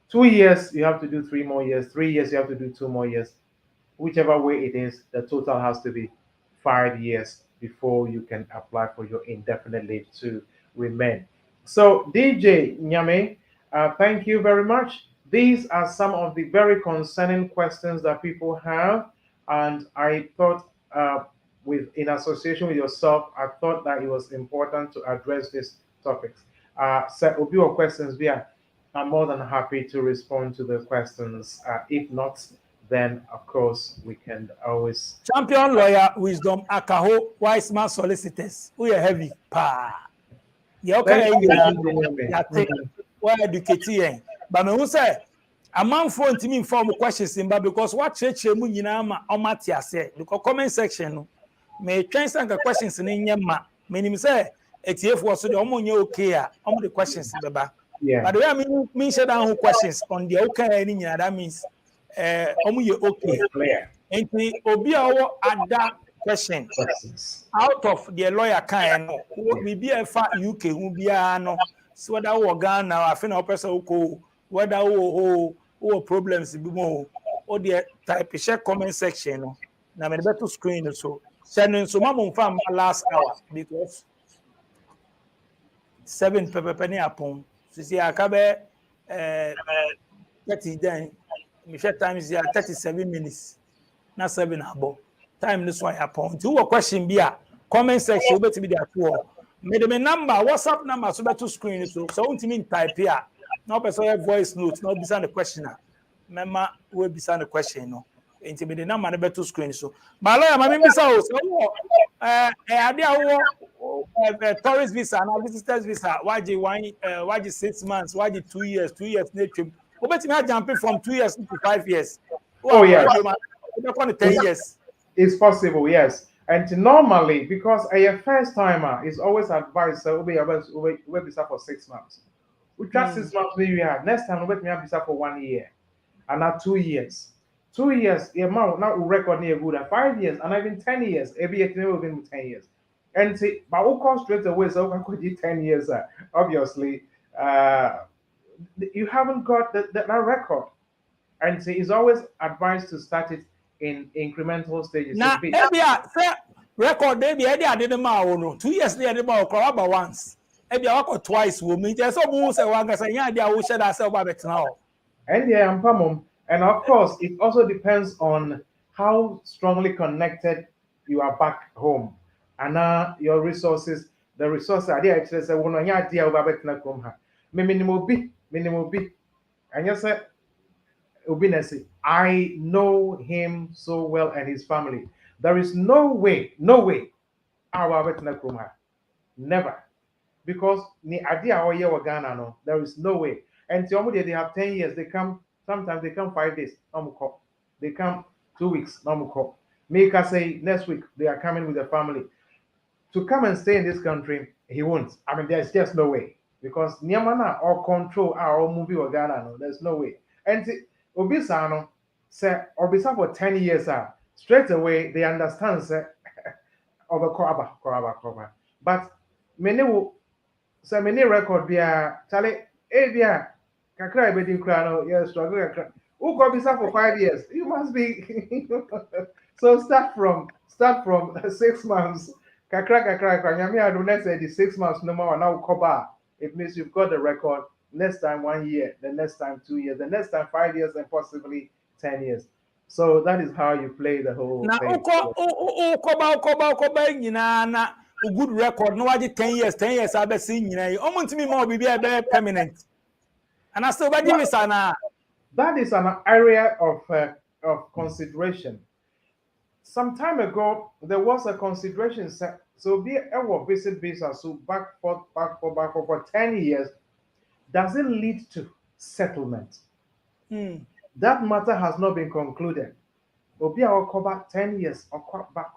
2 years, you have to do 3 more years. 3 years, you have to do 2 more years. Whichever way it is, the total has to be 5 years before you can apply for your indefinite leave to remain. So, DJ Nyame, thank you very much. These are some of the very concerning questions that people have, and I thought, with in association with yourself, I thought that it was important to address these topics. So, if your questions, I'm more than happy to respond to the questions. If not, then of course we can always. Champion lawyer wisdom akaho wise man solicitors. We are heavy pa. Yeah, okay, yeah, well educated. But me who say a man for to me inform questions in but because what church mu nyina ma omatia say because comment section no me twen sanka questions ni nyema me nim say etiefo so de omo nye okay a omo the questions beba. Yeah. But the way I mean share down questions on the okay any nyina that means omo ye okay. Clear. And obi a wo ada question out of the lawyer kind no we be a fa UK hu bia no so whether wo Ghana I feel na person wo whether wo problems bi mo o the type share comment section no na me better screen so send so mama fam last hour because 7 penny upon so see akabe 30 then me share times here 37 minutes na 7 abo time this one upon to question be a comment section bet be there to me the number WhatsApp number so better screen so ultimate type here no person voice note no be the questioner member we be the question no into me the number na better screen so my lawyer my be so tourist visa and visitors visa why 6 months why 2 years nature we bet me jump from 2 years to 5 years oh yeah 10 years. It's possible, yes. And normally, because a first timer is always advised, so we'll be for 6 months. We try 6 months, maybe we have. Next time, we'll be for 1 year, and not 2 years. 2 years, the amount now we record near good at 5 years, and even 10 years. Every year, we've been 10 years. And see, but we'll come straight away, so we could do 10 years. Obviously, you haven't got that record. And see, it's always advised to start it in incremental stages. Now, record maybe I didn't know 2 years they did about once. Maybe I got twice with me. There's some who say one say yeah, they will share that about it now. And yeah, and of course, it also depends on how strongly connected you are back home, and your resources. The resources are there. Actually, say one yeah, dear over back na come ha. Minimum B, and you say. I know him so well and his family. There is no way, never. Because ni idea or year Ghana no, there is no way. And they have 10 years, sometimes they come 5 days, they come 2 weeks, Make us say next week they are coming with their family. To come and stay in this country, he won't. I mean, there's just no way. Because Niamana or control our movie or Ghana, no, there's no way. And Obisa no say Obisa for 10 years straight away they understand say over Koraba. But many record bia chale bia kakra be din kra no yes struggle kakra. Who Obisa for 5 years? You must be so start from 6 months. Kakra nyame ado next say the 6 months no more now cover. It means you've got the record. Next time 1 year, the next time 2 years, the next time 5 years, and possibly 10 years. So that is how you play the whole thing. Now, good record. No, I did 10 years. I've been seeing you. I want to be more permanent. And I still believe it's that is an area of consideration. Some time ago, there was a consideration. So be a visit visa, so back for 10 years. Does it lead to settlement? That matter has not been concluded. Obia or cover 10 years or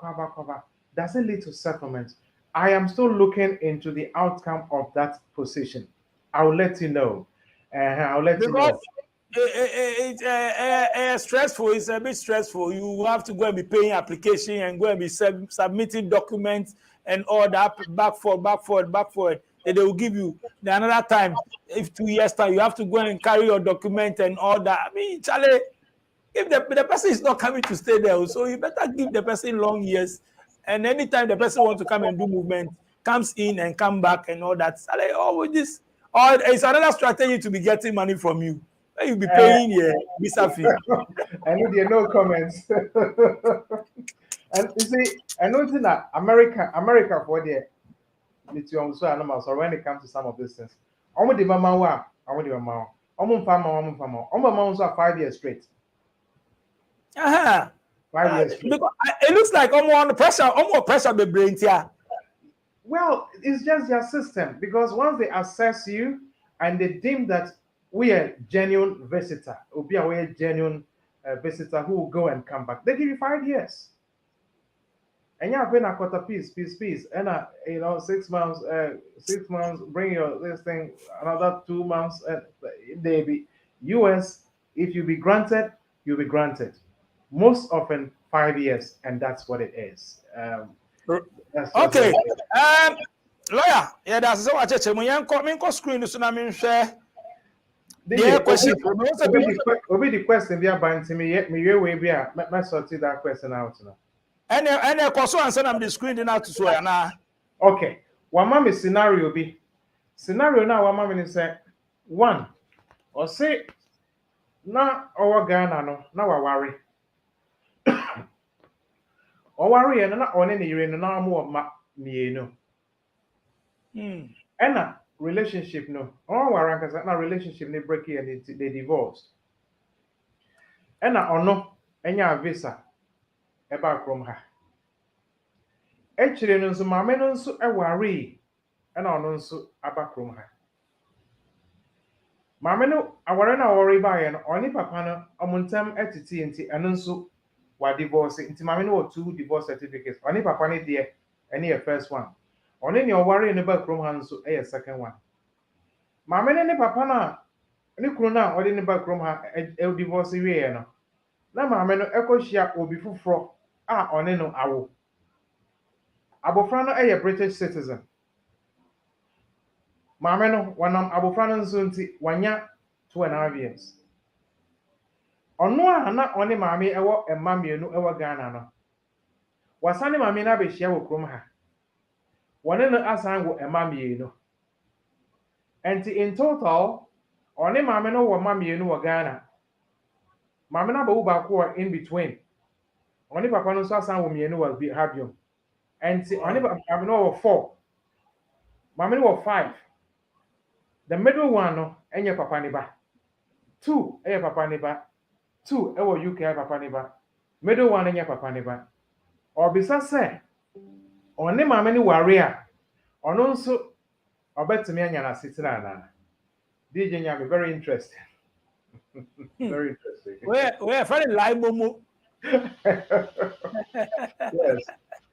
cover. Does it lead to settlement? I am still looking into the outcome of that position. I will let you know. You know. It's stressful. It's a bit stressful. You have to go and be paying application and go and be submitting documents and all that back forward. They will give you another time. If 2 years time, you have to go and carry your document and all that. I mean, Charlie, if the person is not coming to stay there, so you better give the person long years and anytime the person wants to come and do movement, comes in and come back and all that. So like, oh, with this, or it's another strategy to be getting money from you. You'll be paying your visa fee. I need your no comments. And you see, I noticed that America for the it's so animals, or when it comes to some of these things. Almost the mama wa, almost the mama, almost farmer, almost 5 years straight. Uh-huh. 5 years straight. Because it looks like almost pressure be brain here. Well, it's just their system because once they assess you and they deem that we are genuine visitor, will be a genuine visitor who will go and come back, they give you 5 years. And you have been a quarter piece, and 6 months, 6 months. Bring your this thing another 2 months. They be US. If you be granted, you'll be granted. Most often 5 years, and that's what it is. Okay. Lawyer, yeah, that's so much. Me screen so na me share. The question. Obi the question be about me we be a me sort that question out now. And so answer am the screen now to so na. Okay. One mama scenario be. Scenario now one mama say one or say na our Ghana no na wa worry. Or worry and na one ni yire no na mo ma mienu. Ena relationship no. Or worry cause na relationship ni break and they divorced. Ena ono enya visa eba from her. Echire no nso maame no nso worry ena ono nso aba from her. Maame no aware na worry ba ye no oni papa no omuntem etiti nti eno nso wa divorce nti maame no 2 divorce certificates oni papa ne de ene ye first one oni ne worry ne ba from her nso e second one. Maame ne papa na ne kunu na odi ne ba from her e divorce wie ye no na maame no ekohia obi fufuro a oni no awo abofra no e British citizen. Maame no wanam abofra no nso nti wanya 2.5 years. Ono a na one maame ewo emma mienu ewo Ghana no. Wasane maame na behia wo krom ha. Wone no asan go emma mienu. Enti in total one maame no wo maame mienu wo Ghana. Maame na bawo ba ko in between. One papa no so asan wo mienu wo habium. Enti one maame no wo 4. Maame no wo 5. The middle one no enye papa ni ba. 2 enye papa ni ba. 2 ewo UK papa ni ba. Middle one enye papa ni ba. Obisa say one maame ni ware a ono nso obetimi anya na sitina na. DJ Nyame very interesting. Very interesting. We very live momo. Yes.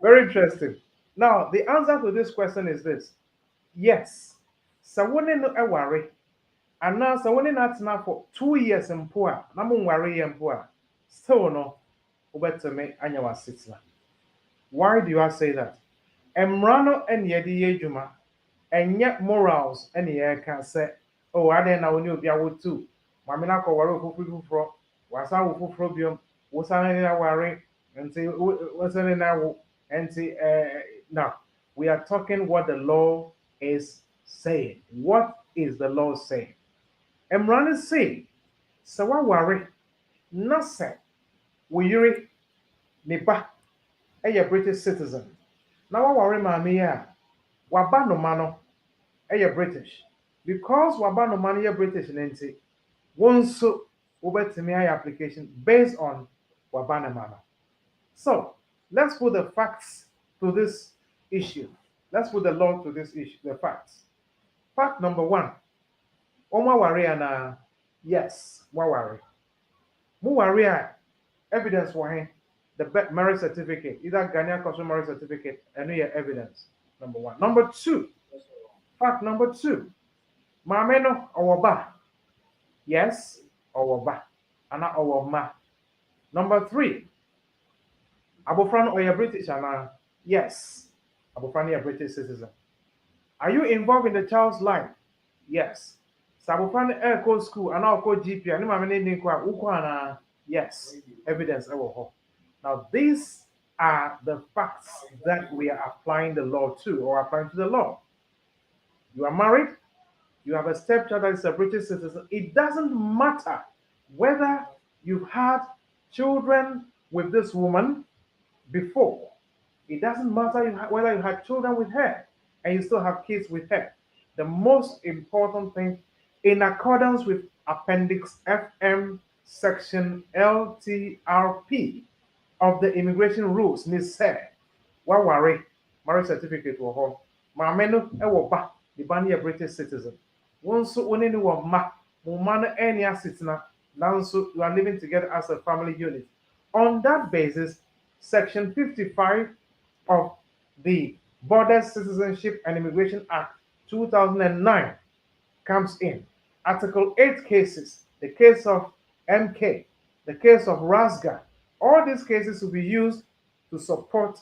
Very interesting. Now, the answer to this question is this. Yes. Sawone no worry. And now sawone not now for 2 years in poor. Namun worry and poor. Still no. Ubetime anya wasitna. Why do I say that? Emrano and yedi yejuma and yet morals and ye can say, oh, I then now knew be able to. Mamina ko waro fufro. Wasa fufrobium. Wasana worry. And say wasana now. And say now we are talking what the law is saying. What is the law saying? Emran is saying, so what worry? Nothing. We yuri nipa a British citizen. Now what worry mami ya? Wabano mano a British. Because wabano mano ya British nenti. Once over to me application based on wabano mano. So let's put the facts to this issue. Let's put the law to this issue, the facts. Fact number 1. Oma wari yes, wa wari. Mu wari evidence for the marriage certificate, either Ghanaian custom marriage certificate, and your evidence. Number 1. Number 2. Fact number 2. Mameno owoba. Yes, owoba. Ana owoma. Number 3. Abofran or British ana? Yes. Abofran a British citizen. Are you involved in the child's life? Yes. Sabofran air code school and now code GP and mamene nikwa ukwana. Yes. Evidence ewo. Now this are the facts that we are applying the law to or applying to the law. You are married, you have a stepchild that is a British citizen. It doesn't matter whether you've had children with this woman before. It doesn't matter whether you had children with her and you still have kids with her. The most important thing, in accordance with Appendix FM, Section LTRP of the immigration rules, Miss Say, what worry, marriage certificate or home. Mameno, ewo ba, the bani a British citizen. Once only one ma, mumana any citizen, now so you are living together as a family unit. On that basis, Section 55 of the Border Citizenship and Immigration Act 2009 comes in. Article 8 cases, the case of MK, the case of Rasga, all these cases will be used to support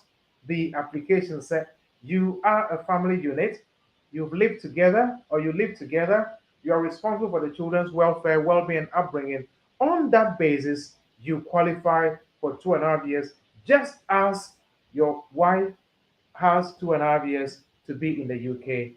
the application. Say you are a family unit, you've lived together or you live together, you are responsible for the children's welfare, well-being, and upbringing. On that basis, you qualify for 2.5 years, just as your wife has 2.5 years to be in the UK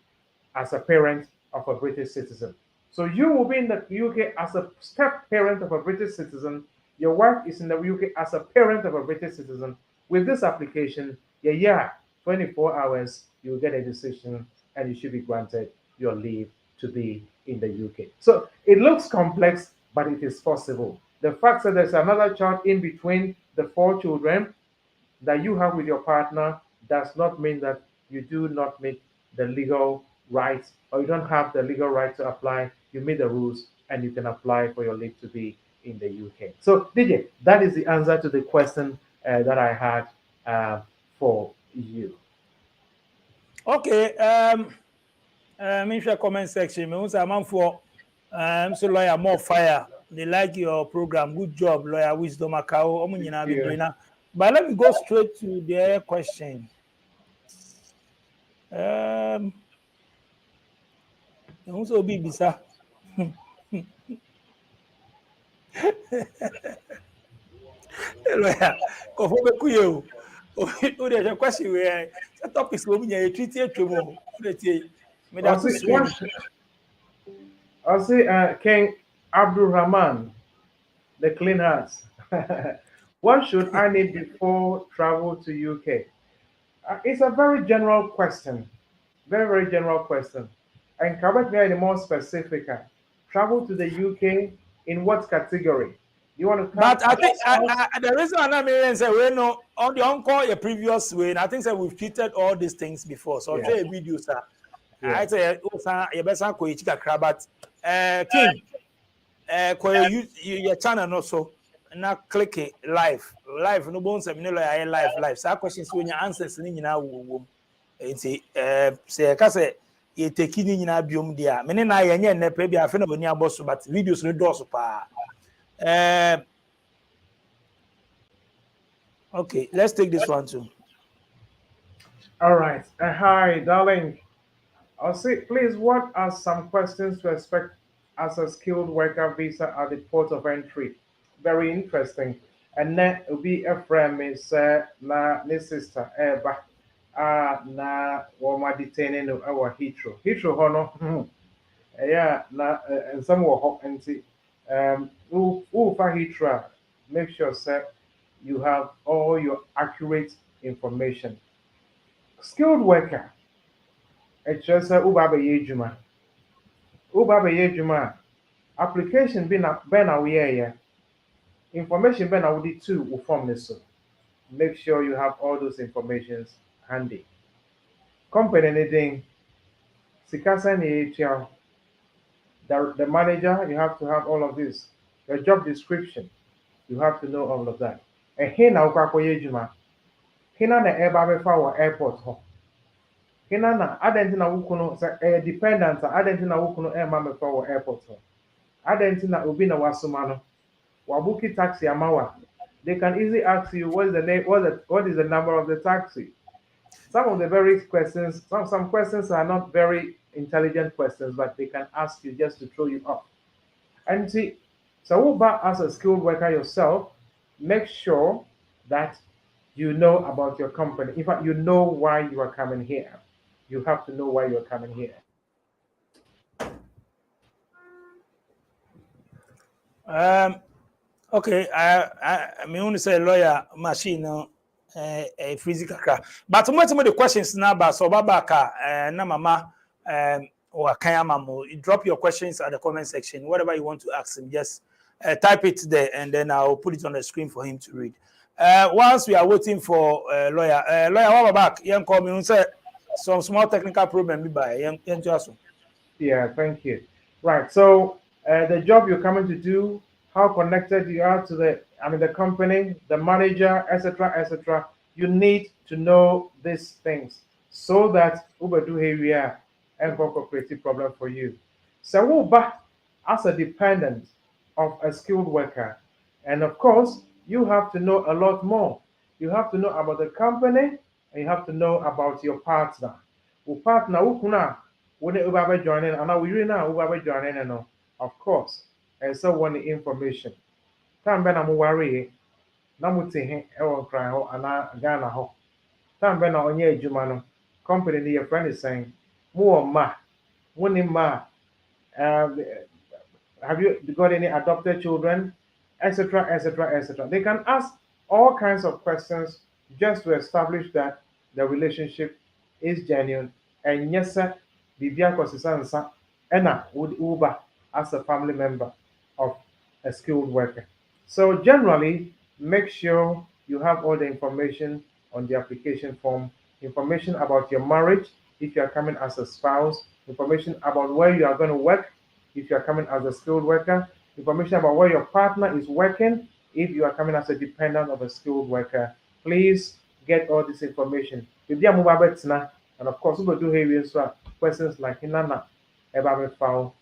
as a parent of a British citizen. So you will be in the UK as a step parent of a British citizen. Your wife is in the UK as a parent of a British citizen. With this application, 24 hours, you'll get a decision and you should be granted your leave to be in the UK. So it looks complex, but it is possible. The fact that there's another child in between the 4 children that you have with your partner does not mean that you do not meet the legal rights or you don't have the legal right to apply. You meet the rules and you can apply for your leave to be in the UK. So, DJ, that is the answer to the question that I had for you. Okay. In the comment section, me say man for so lawyer more fire. They like your program. Good job, lawyer Wisdom Akao. But let me go straight to their question. Also be bisa. Lawyer, ko fo be kuyo. O dey question where the topics we be treat etwemo. O dey tie. Me da to screen. I'll say King Abdul Rahman, the clean hands. What should I need before travel to UK? It's a very general question. Very, very general question. And correct me any more specific. Travel to the UK in what category? You want to come? But I think the reason I'm saying is we know on the on-call your previous way, and I think that we've treated all these things before. So I'll show a video, sir. I say, you better go to the but King, your channel also now click it live. No bones, live. So questions when your answers in now. Say, say, you take in your biome there. Many na yenye ne pe bia fe na boni aboso but videos no do so pa. Okay, let's take this one too. All right. Hi, darling. I'll say, please, what are some questions to expect as a skilled worker visa at the port of entry? Very interesting. And then will be a friend, Miss na sister Eba. Na woma detaining no our Heathrow. Heathrow hono. Yeah, na and some were hot and see. For Heathrow, make sure, sir, you have all your accurate information. Skilled worker. It's just Uba Juma. Uba Juma. Application been aware. Information been aware too will form this. Make sure you have all those informations handy. Company anything. Sikasa ni the manager, you have to have all of this. Your job description, you have to know all of that. And here now Juma. Here na eba befa airport ho. Hina na adenti na wukuno dependent adenti na wukuno mama for airport ho. Adenti na obi na wasoma no. Wabuki taxi amawa. They can easily ask you what is the name, what is the number of the taxi. Some of the very questions, some questions are not very intelligent questions, but they can ask you just to throw you off. And see, so as a skilled worker yourself, make sure that you know about your company. In fact, you know why you are coming here. You have to know why you are coming here. Okay, I mean, only say lawyer machine physical crack. But some of the questions now, but so babaka na mama or kayama mo. You drop your questions at the comment section. Whatever you want to ask him, just type it there, and then I'll put it on the screen for him to read. Whilst we are waiting for lawyer, what back? Young call me. Say some small technical problem. Be by young Yeah, thank you. Right. So the job you're coming to do, how connected you are to the company, the manager, etc., etc. You need to know these things so that Uber do here and create problem for you. So Uber as a dependent of a skilled worker, and of course you have to know a lot more. You have to know about the company, and you have to know about your partner. Your partner, when you are joining, and now we really know who are joining, no, of course, and so want the information. Time ben I'm worry, na muti he e won kran ho ana Ghana ho. Time ben na onye adwuma no, company ni your friend is saying, mo ma, woni ma, um, have you got any adopted children, etc., etc., etc. They can ask all kinds of questions just to establish that the relationship is genuine. And yes, sir, Bibia Kosisansa, Ena would Uber as a family member of a skilled worker. So generally, make sure you have all the information on the application form, information about your marriage if you are coming as a spouse, information about where you are going to work if you are coming as a skilled worker, information about where your partner is working if you are coming as a dependent of a skilled worker. Please get all this information. And of course, we will do here questions like Hinana, Ebabe Fowl,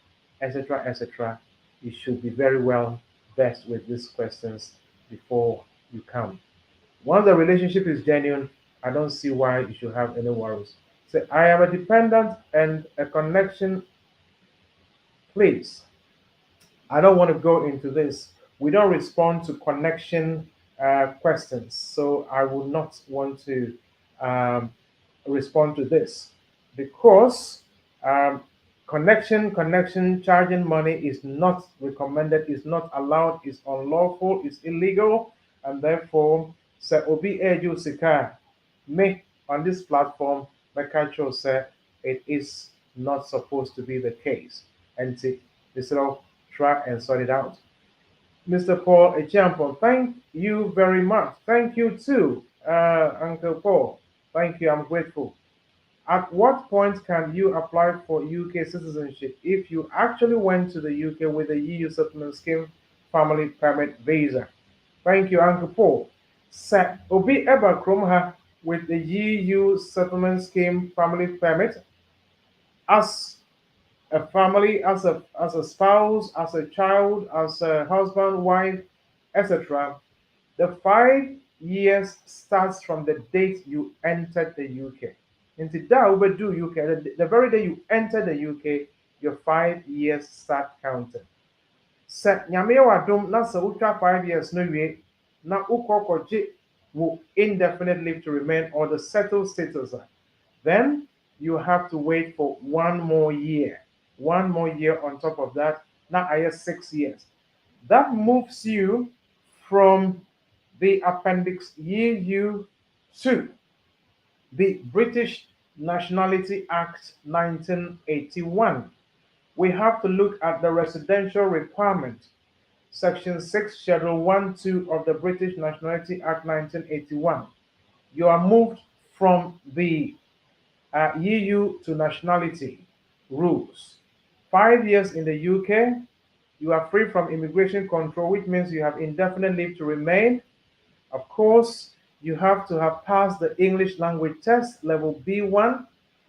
etc., etc. You should be very well versed with these questions before you come. Once the relationship is genuine, I don't see why you should have any worries. Say, I am a dependent and a connection. Please, I don't want to go into this. We don't respond to connection questions, so I would not want to um, respond to this because connection charging money is not recommended, is not allowed, is unlawful, is illegal, and therefore, say obi eju sika me on this platform, Mekacho said it is not supposed to be the case, and to try and sort it out. Mr. Paul Echampo, thank you very much. Thank you too, Uncle Paul. Thank you. I'm grateful. At what point can you apply for UK citizenship if you actually went to the UK with a EU settlement scheme family permit visa? Thank you, Uncle Paul. Sir, Obi Eba Kromha with the EU settlement scheme family permit as a family, as a spouse, as a child, as a husband, wife, etc. The 5 years starts from the date you entered the UK. Until that will do UK. The very day you enter the UK, your 5 years start counting. Sɛ nyame yɛ w'adom na sɛ wotwa 5 years no wie na wokɔ kɔgye wo indefinite leave to remain or the settled status then you have to wait for 1 more year. 1 more year on top of that. Now I have 6 years. That moves you from the Appendix EU to the British Nationality Act 1981. We have to look at the residential requirement. Section 6, Schedule 1-2 of the British Nationality Act 1981. You are moved from the EU to nationality rules. 5 years in the UK, you are free from immigration control, which means you have indefinite leave to remain. Of course, you have to have passed the English language test, level B1.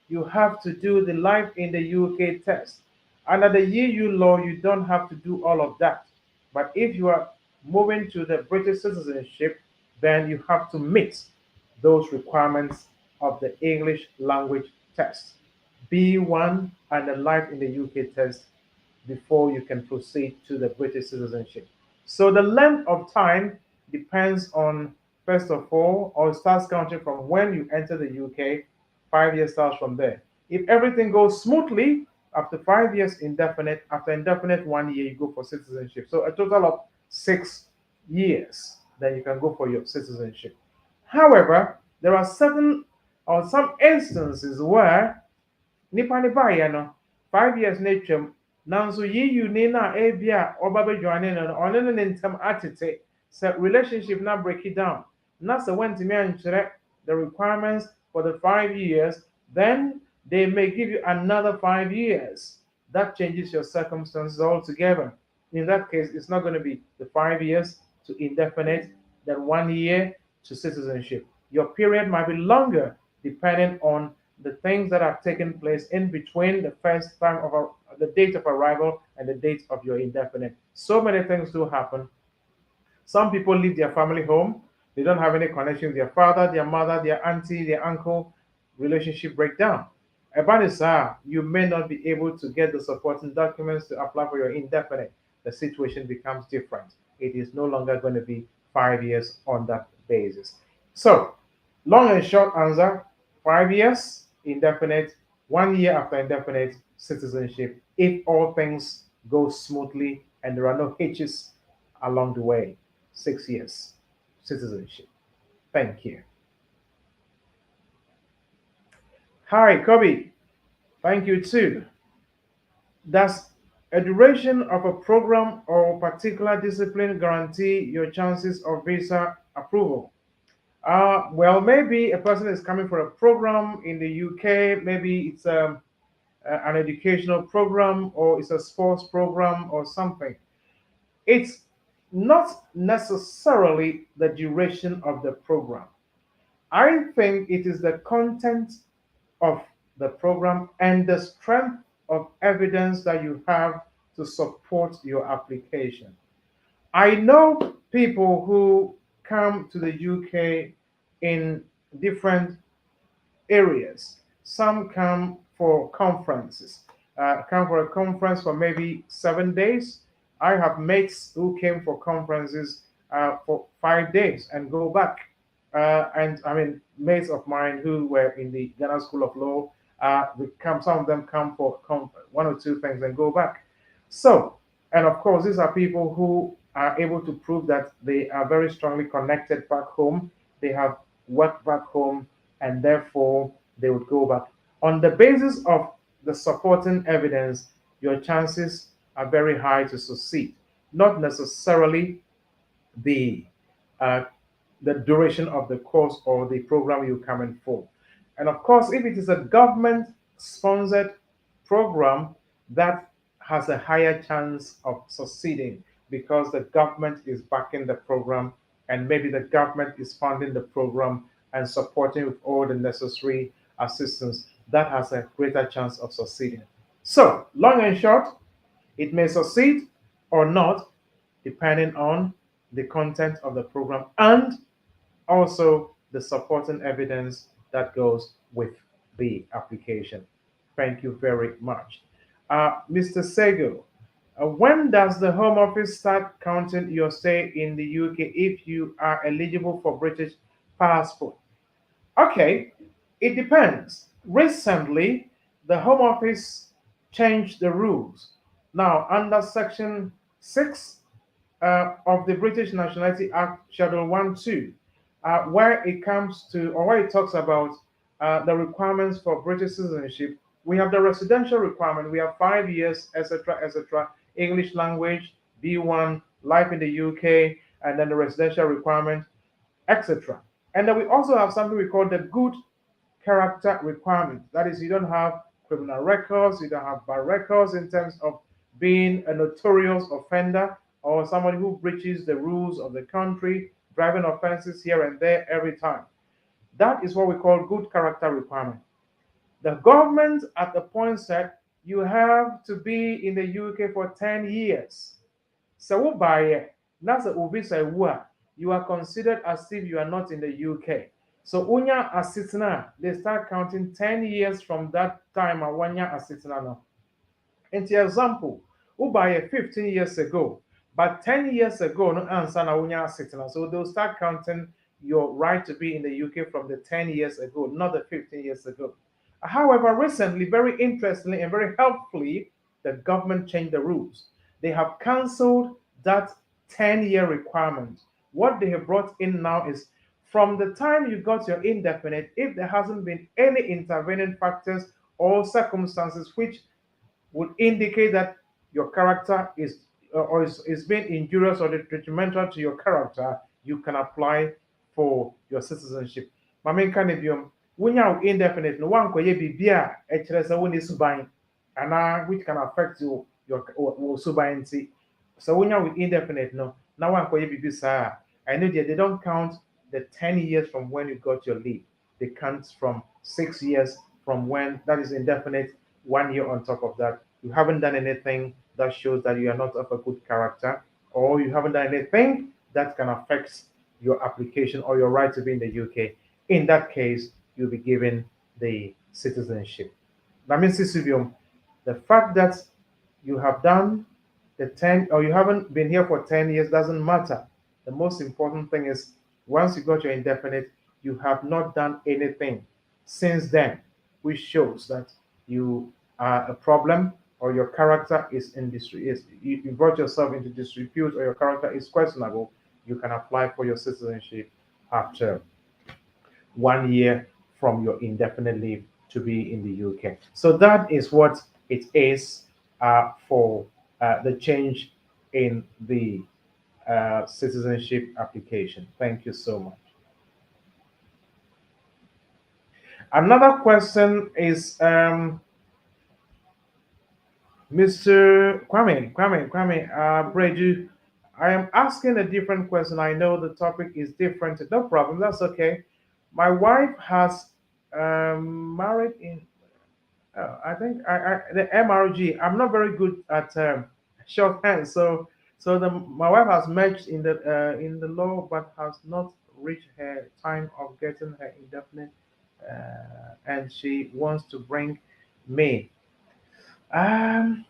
You have to do the life in the UK test. Under the EU law, you don't have to do all of that. But if you are moving to the British citizenship, then you have to meet those requirements of the English language test, B1 and the life in the UK test before you can proceed to the British citizenship. So the length of time depends on first of all, or it starts counting from when you enter the UK. 5 years starts from there. If everything goes smoothly, after 5 years indefinite, after indefinite 1 year, you go for citizenship. So a total of 6 years, then you can go for your citizenship. However, there are certain or some instances where nipa ne baayɛ no 5 years na atwam nanso yiyi ni na ebi a ɔba bɛdwane no ɔne no ne ntam atete sɛ relationship na break it down na sɛ wantumi ankyerɛ the requirements for the 5 years, then they may give you another 5 years. That changes your circumstances altogether. In that case, it's not going to be the 5 years to indefinite, then 1 year to citizenship. Your period might be longer depending on the things that have taken place in between the first time of the date of arrival and the date of your indefinite. So many things do happen. Some people leave their family home. They don't have any connection with their father, their mother, their auntie, their uncle. Relationship breakdown. About this, you may not be able to get the supporting documents to apply for your indefinite. The situation becomes different. It is no longer going to be 5 years on that basis. So, long and short answer, 5 years, indefinite, 1 year after indefinite, citizenship, if all things go smoothly and there are no hitches along the way. 6 years, citizenship. Thank you. Hi, Kobe. Thank you too. Does a duration of a program or particular discipline guarantee your chances of visa approval? Well, maybe a person is coming for a program in the UK. Maybe it's an educational program or it's a sports program or something. It's not necessarily the duration of the program. I think it is the content of the program and the strength of evidence that you have to support your application. I know people who come to the UK in different areas. Some come for conferences, come for a conference for maybe 7 days. I have mates who came for conferences for 5 days and go back. And I mean, mates of mine who were in the Ghana School of Law, some of them come for one or two things and go back. So, and of course, these are people who are able to prove that they are very strongly connected back home. They have worked back home, and therefore they would go back. On the basis of the supporting evidence, your chances are very high to succeed, not necessarily the uh, the duration of the course or the program you come in for. And of course, if it is a government sponsored program, that has a higher chance of succeeding because the government is backing the program and maybe the government is funding the program and supporting with all the necessary assistance. That has a greater chance of succeeding. So, long and short, it may succeed or not, depending on the content of the program and also the supporting evidence that goes with the application. Thank you very much. Mr. Sego, when does the Home Office start counting your stay in the UK if you are eligible for British passport? Okay, it depends. Recently, the Home Office changed the rules. Now, under Section 6 of the British Nationality Act, Schedule 1 2, where it comes to, or where it talks about the requirements for British citizenship, we have the residential requirement. We have 5 years, etc., etc., English language, B1, life in the UK, and then the residential requirement, etc. And then we also have something we call the good character requirement. That is, you don't have criminal records, you don't have bad records in terms of being a notorious offender or somebody who breaches the rules of the country, driving offenses here and there every time. That is what we call good character requirement. The government at the point said you have to be in the UK for 10 years. So by that's a you are considered as if you are not in the UK. So unya asitna, they start counting 10 years from that time awanya asitna no. Into example, ubaye 15 years ago, but 10 years ago no answer na unya asitna. So they'll start counting your right to be in the UK from the 10 years ago, not the 15 years ago. However, recently, very interestingly and very helpfully, the government changed the rules. They have cancelled that 10-year requirement. What they have brought in now is from the time you got your indefinite, if there hasn't been any intervening factors or circumstances which would indicate that your character is is being injurious or detrimental to your character, you can apply for your citizenship. Maame nka ne biom, wonya wo indefinite no wankɔyɛ biribi a ɛkyerɛ sɛ wo ne suban anaa which can affect you your wo suban nti. So wonya wo indefinite no na wankɔyɛ biribi saa a, I know they don't count the 10 years from when you got your leave. They count from 6 years from when that is indefinite, 1 year on top of that. You haven't done anything that shows that you are not of a good character, or you haven't done anything that can affect your application or your right to be in the UK. In that case, you'll be given the citizenship. That means, the fact that you have done the 10 or you haven't been here for 10 years doesn't matter. The most important thing is once you got your indefinite, you have not done anything since then, which shows that you are a problem or your character is in disrepute. You brought yourself into disrepute or your character is questionable. You can apply for your citizenship after 1 year from your indefinite leave to be in the UK. So that is what it is for the change in the citizenship application. Thank you so much. Another question is Mr. Kwame, Breju. I am asking a different question. I know the topic is different. No problem. That's okay. My wife has married in I think the MRG. I'm not very good at shorthand, so my wife has merged in the law, but has not reached her time of getting her indefinite, and she wants to bring me. Um,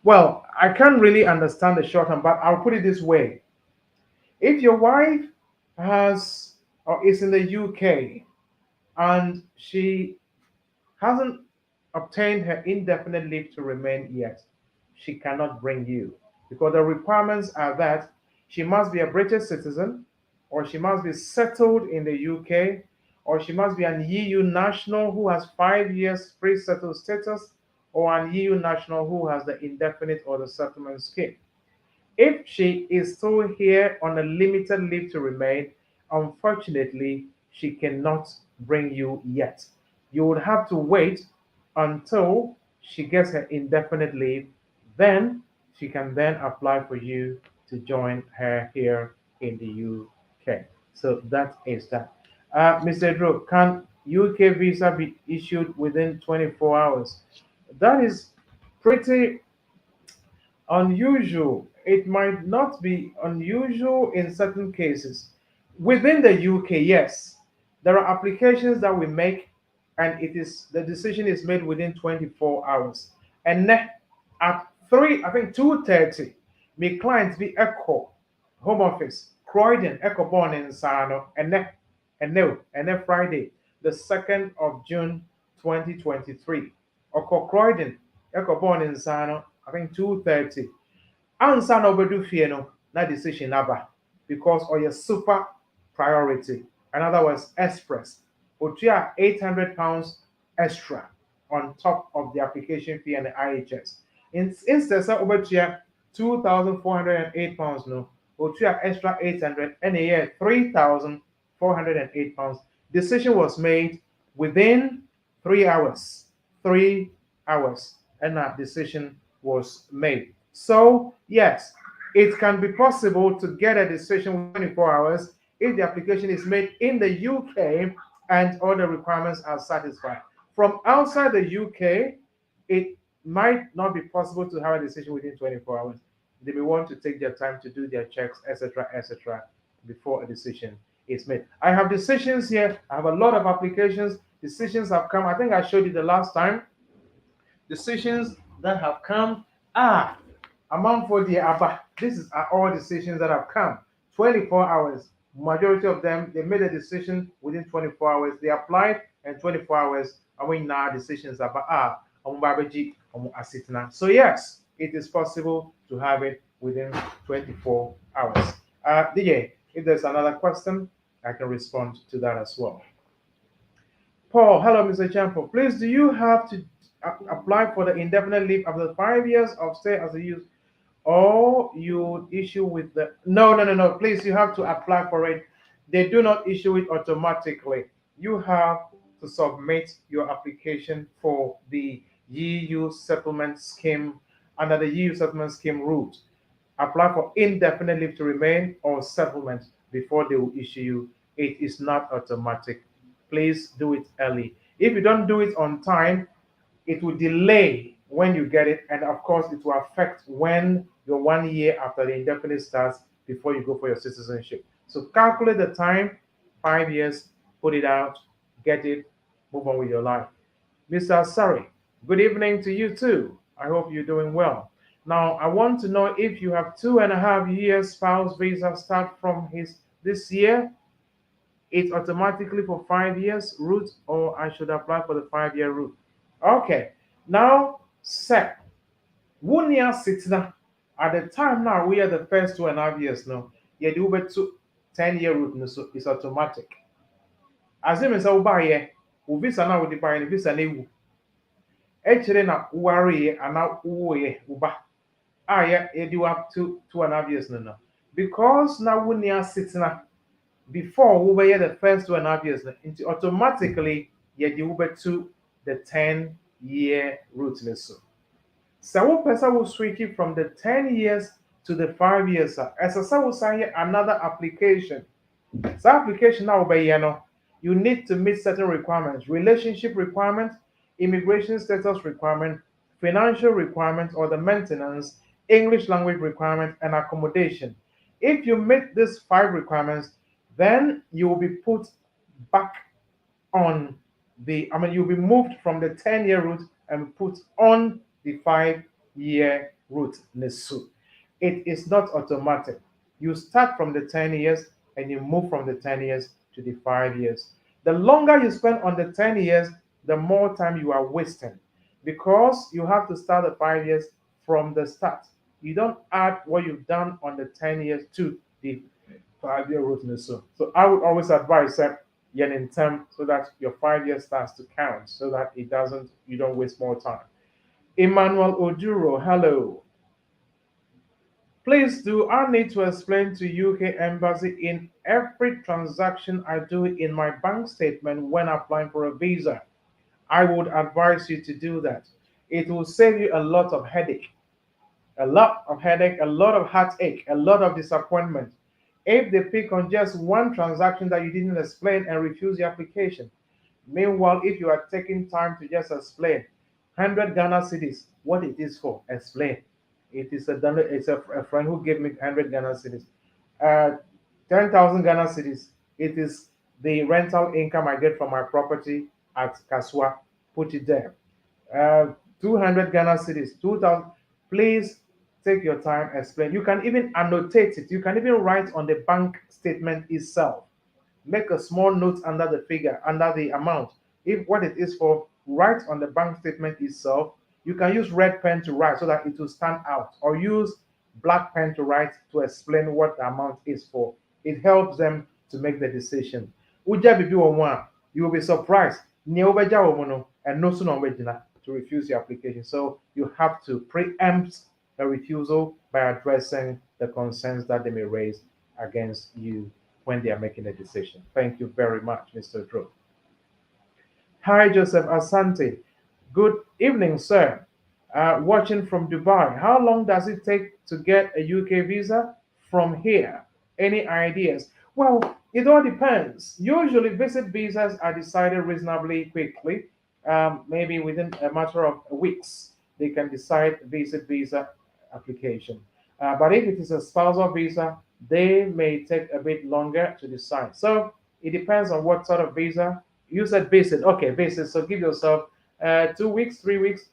well, I can't really understand the shorthand, but I'll put it this way: if your wife has or is in the UK and she hasn't obtained her indefinite leave to remain yet, she cannot bring you because the requirements are that she must be a British citizen, or she must be settled in the UK, or she must be an EU national who has 5 years free settled status, or an EU national who has the indefinite or the settlement scheme. If she is still here on a limited leave to remain, unfortunately, she cannot bring you yet. You would have to wait until she gets her indefinite leave. Then she can then apply for you to join her here in the UK. So that is that. Mr. Drew, can UK visa be issued within 24 hours? That is pretty unusual. It might not be unusual in certain cases. Within the UK, yes, there are applications that we make, and it is the decision is made within 24 hours. And then at 3, I think 2:30, my client be Echo Home Office, Croydon, Echo Born in Sano, and then Friday, the 2nd of June 2023. Oko Croydon, Echo Born in Sano, I think 2:30. Ansa na obedu fie no, na decision aba because or your super priority. In other words, express. Otua £800 extra on top of the application fee and the IHS. Instead of obetua £2,408 no, otua extra 800 and a year £3,408. Decision was made within 3 hours. 3 hours, and that decision was made. So, yes, it can be possible to get a decision within 24 hours if the application is made in the UK and all the requirements are satisfied. From outside the UK, it might not be possible to have a decision within 24 hours. They may want to take their time to do their checks, etc., before a decision is made. I have decisions here. I have a lot of applications. Decisions have come. I think I showed you the last time. Decisions that have come amount for the ABBA. This is all decisions that have come. 24 hours. Majority of them, they made a decision within 24 hours. They applied, and 24 hours, and we now decisions about so yes, it is possible to have it within 24 hours. DJ, if there's another question, I can respond to that as well. Paul, hello, Mr. Champo. Please, do you have to apply for the indefinite leave after 5 years of stay as a youth, or you issue with the? No, no, no, no. Please, you have to apply for it. They do not issue it automatically. You have to submit your application for the EU settlement scheme under the EU settlement scheme route. Apply for indefinite leave to remain or settlement before they will issue you. It is not automatic. Please do it early. If you don't do it on time, it will delay when you get it, and of course, it will affect when your 1 year after the indefinite starts before you go for your citizenship. So calculate the time, 5 years, put it out, get it, move on with your life. Mr. Sari, good evening to you too. I hope you're doing well. Now, I want to know if you have 2.5 years spouse visa start from this year, it's automatically for 5 years route, or I should apply for the 5 year route. Okay, now, sir, 1 year sitting at the time now, we are the first 2.5 years now. You do over to 10 year route, so it's automatic. As you say, buy visa now with the buy visa new. Actually, na worry and now uba. Yeah, you do up to 2.5 years now. Because now 1 year sitting before we were the first 2.5 years, into automatically you do over to the 10 year route. So one person will switch it from the 10 years to the 5 years. As a will say another application. So application now by you need to meet certain requirements, relationship requirements, immigration status requirement, financial requirements or the maintenance, English language requirement, and accommodation. If you meet these 5 requirements, then you will be put back on you'll be moved from the 10 year route and put on the 5 year route. It is not automatic. You start from the 10 years and you move from the 10 years to the 5 years. The longer you spend on the 10 years, the more time you are wasting because you have to start the 5 years from the start. You don't add what you've done on the 10 years to the 5 year route. So I would always advise that you're in term so that your 5 years starts to count so that you don't waste more time. Emmanuel Oduro, hello. Please, do I need to explain to UK Embassy in every transaction I do in my bank statement when applying for a visa? I would advise you to do that. It will save you a lot of headache, a lot of heartache, a lot of disappointment. If they pick on just one transaction that you didn't explain and refuse the application. Meanwhile, if you are taking time to just explain 100 Ghana cedis, what it is for, explain. It's a friend who gave me 100 Ghana cedis. 10,000 Ghana cedis. It is the rental income I get from my property at Kaswa. Put it there. 200 Ghana cedis, 2,000. Please take your time, explain. You can even annotate it. You can even write on the bank statement itself. Make a small note under the figure, under the amount. If what it is for, write on the bank statement itself. You can use red pen to write so that it will stand out, or use black pen to write to explain what the amount is for. It helps them to make the decision. You will be surprised and no sooner to refuse the application. So you have to preempt a refusal by addressing the concerns that they may raise against you when they are making a decision. Thank you very much, Mr. Drew. Hi, Joseph Asante. Good evening, sir. Watching from Dubai. How long does it take to get a UK visa from here? Any ideas? Well, it all depends. Usually, visit visas are decided reasonably quickly, maybe within a matter of weeks. They can decide visit visa application. But if it is a spousal visa, they may take a bit longer to decide. So it depends on what sort of visa. You said visit. Okay, visit. So give yourself 2 weeks, 3 weeks,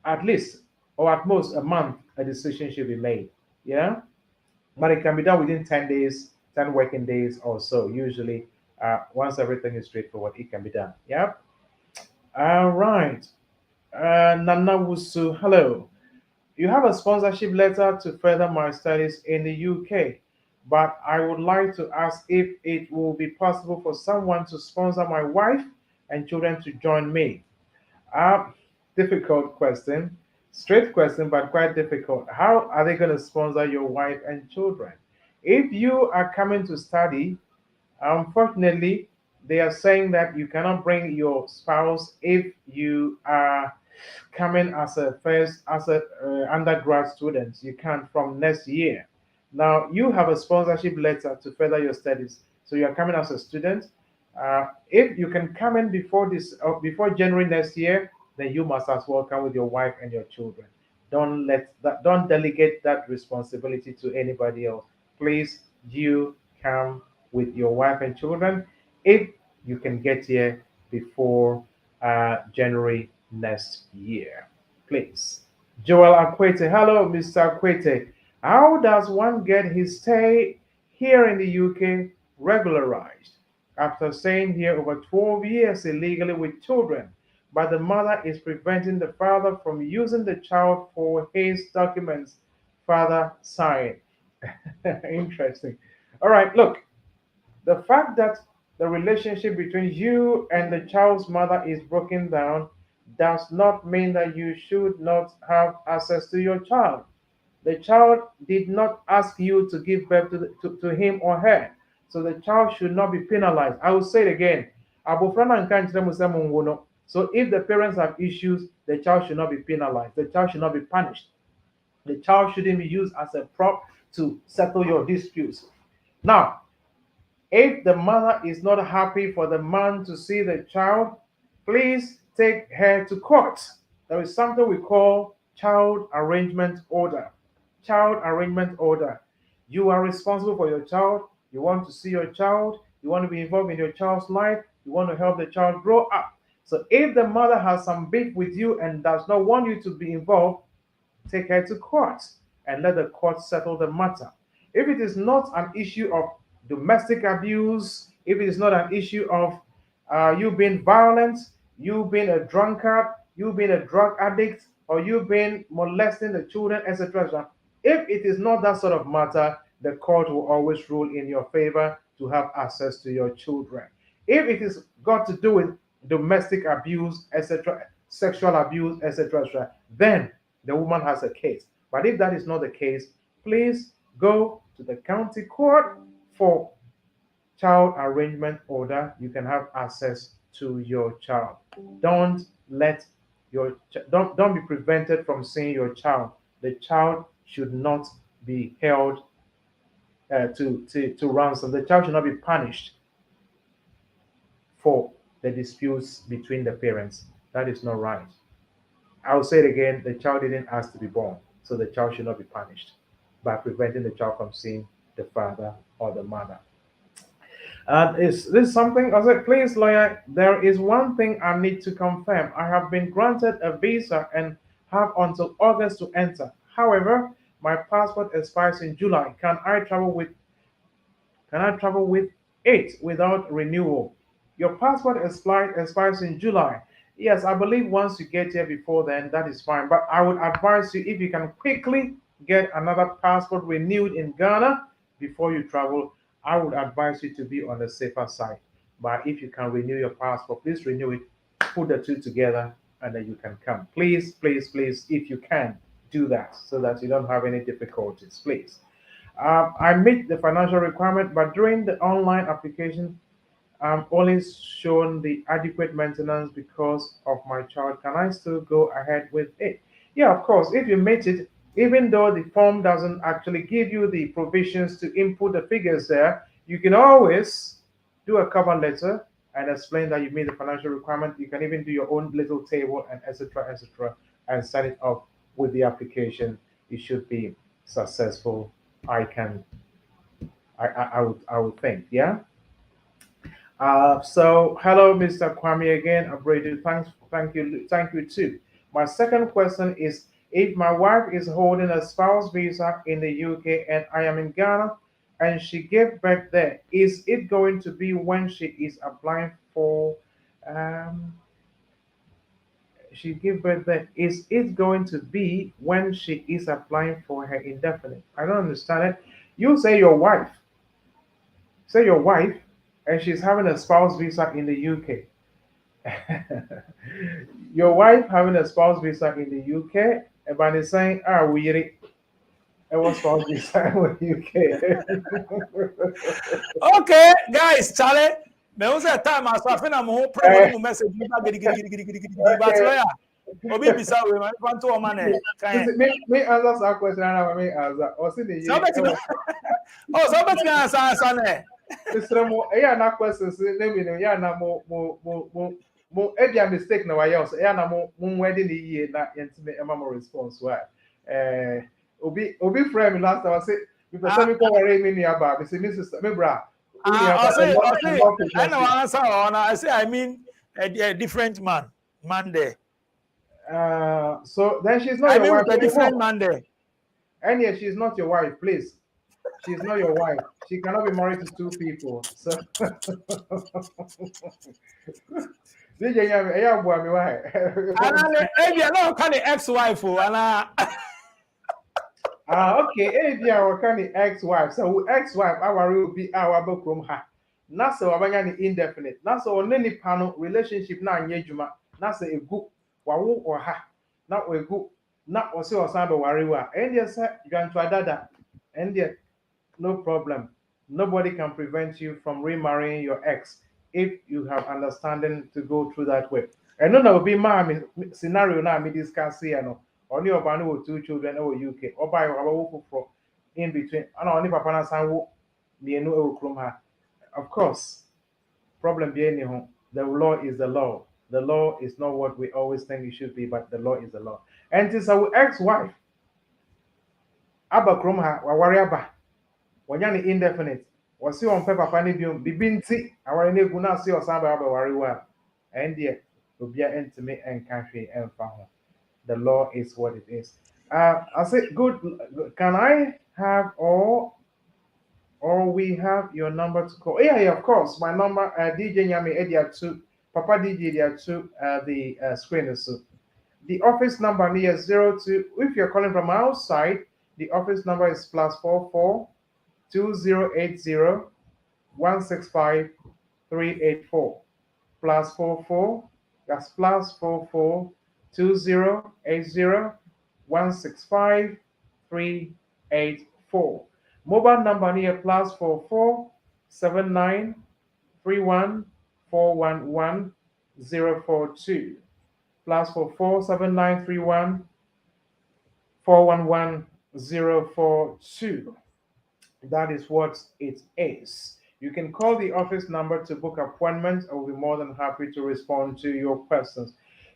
at least, or at most a month, a decision should be made. Yeah? But it can be done within 10 days, 10 working days or so. Usually, once everything is straightforward, it can be done. Yeah. All right. Nana Wusu, hello. You have a sponsorship letter to further my studies in the UK, but I would like to ask if it will be possible for someone to sponsor my wife and children to join me. Uh, Difficult question. Straight question, but quite difficult. How are they going to sponsor your wife and children? If you are coming to study, unfortunately, they are saying that you cannot bring your spouse if you are coming as a undergrad student. You can from next year. Now you have a sponsorship letter to further your studies, so you are coming as a student. If you can come in before before January next year, then you must as well come with your wife and your children. Don't delegate that responsibility to anybody else. Please, you come with your wife and children if you can get here before January next year. Please. Joel Akwete. Hello, Mr. Akwete. How does one get his stay here in the UK regularized? After staying here over 12 years illegally with children, but the mother is preventing the father from using the child for his documents. Father signed. Interesting. All right, look, the fact that the relationship between you and the child's mother is broken down does not mean that you should not have access to your child. The child did not ask you to give birth to him or her. So the child should not be penalized. I will say it again. So if the parents have issues, the child should not be penalized. The child should not be punished. The child shouldn't be used as a prop to settle your disputes. Now, if the mother is not happy for the man to see the child, please take her to court. There is something we call child arrangement order. Child arrangement order. You are responsible for your child. You want to see your child. You want to be involved in your child's life. You want to help the child grow up. So if the mother has some beef with you and does not want you to be involved, take her to court and let the court settle the matter. If it is not an issue of domestic abuse, if it is not an issue of you being violent, you being a drunkard, you being a drug addict, or you being molesting the children, etc., if it is not that sort of matter, the court will always rule in your favor to have access to your children. If it is got to do with domestic abuse, etc., sexual abuse, etc., then the woman has a case. But if that is not the case, please go to the county court for child arrangement order. You can have access to your child. Don't let don't be prevented from seeing your child. The child should not be held to ransom. The child should not be punished for the disputes between the parents. That is not right. I'll say it again, the child didn't ask to be born, so the child should not be punished by preventing the child from seeing the father or the mother. Is this something? I said, please, lawyer, there is one thing I need to confirm. I have been granted a visa and have until August to enter. However, my passport expires in July. Can I travel with it without renewal? Your passport expires in July. Yes, I believe once you get here before then, that is fine. But I would advise you if you can quickly get another passport renewed in Ghana before you travel, I would advise you to be on the safer side. But if you can renew your passport, please renew it, put the two together, and then you can come. Please, please, please, if you can, do that so that you don't have any difficulties, please. I meet the financial requirement, but during the online application, I'm only shown the adequate maintenance because of my child. Can I still go ahead with it? Yeah, of course. If you meet it, even though the form doesn't actually give you the provisions to input the figures there, you can always do a cover letter and explain that you meet the financial requirement. You can even do your own little table and etc., and send it off with the application. It should be successful. I can, I would think, yeah. So hello, Mr. Kwame again. Abradu, thank you too. My second question is: if my wife is holding a spouse visa in the UK and I am in Ghana, and she gave birth there, is it going to be when she is applying for she gave birth there, is it going to be when she is applying for her indefinite? I don't understand it. You say your wife, and she's having a spouse visa in the UK. Your wife having a spouse visa in the UK, but is saying, ah, we was spouse visa in the UK. Okay, guys, Charlie. Me was a time as I feel I'm home promo message but Okay. lawyer. Obi bisa we man want to man kan. Me answer that question and I may answer. Or see the So year. bet oh so bet can answer ne. Mr. Mo, na question say let me know. Yeah, na mo e dia mistake na why else. Yeah, na mo wedding the year na yentime e ma mo response why. Obi friend me last time I say because me call worry me ni aba. Me say me sister, me bra. I say I know answer or I say I mean a different man there. So then she's not I your mean wife. with a different man there. And yes, she's not your wife, please. She's not your wife. She cannot be married to two people. So DJ Yami, yeah, boy, me why? And maybe I don't kind of ex-wife and Okay, hey, dear, our kind of ex-wife. So ex-wife, our will be our book from her. Nasa wabanya ni indefinite. Nasa only panel relationship na nyejuma. Nasa a good wawu or ha. Not a good. Not osi osamba wariwa. And yes, grandfather. And yet, no problem. Nobody can prevent you from remarrying your ex if you have understanding to go through that way. And no, will be my scenario now. Me discuss here, no. Only Obano with two children over UK. Or by our for in between. And only Papa na Sanwo near no Krumha. Of course, problem being the law is the law. The law is not what we always think it should be, but the law is the law. And this our ex-wife. Abba Krumha, Wawari Abba. Wanyani indefinite. Wasi on paper pani bibinti. Awari ne guna si osamba Abba Wariwa. And yet, Ubia intimate and country and family. The law is what it is. I say, good. Can I have or we have your number to call? Yeah, of course. My number, DJ Nyami Edia 2, Papa DJ Edia 2, the screen is so. The office number near 02. If you're calling from outside, the office number is +44 2080 165 384. +44. That's +44 2080 165 384. Mobile number near +44 79 31 411 042. +44 79 31 411 042. That is what it is. You can call the office number to book appointments. I will be more than happy to respond to your questions.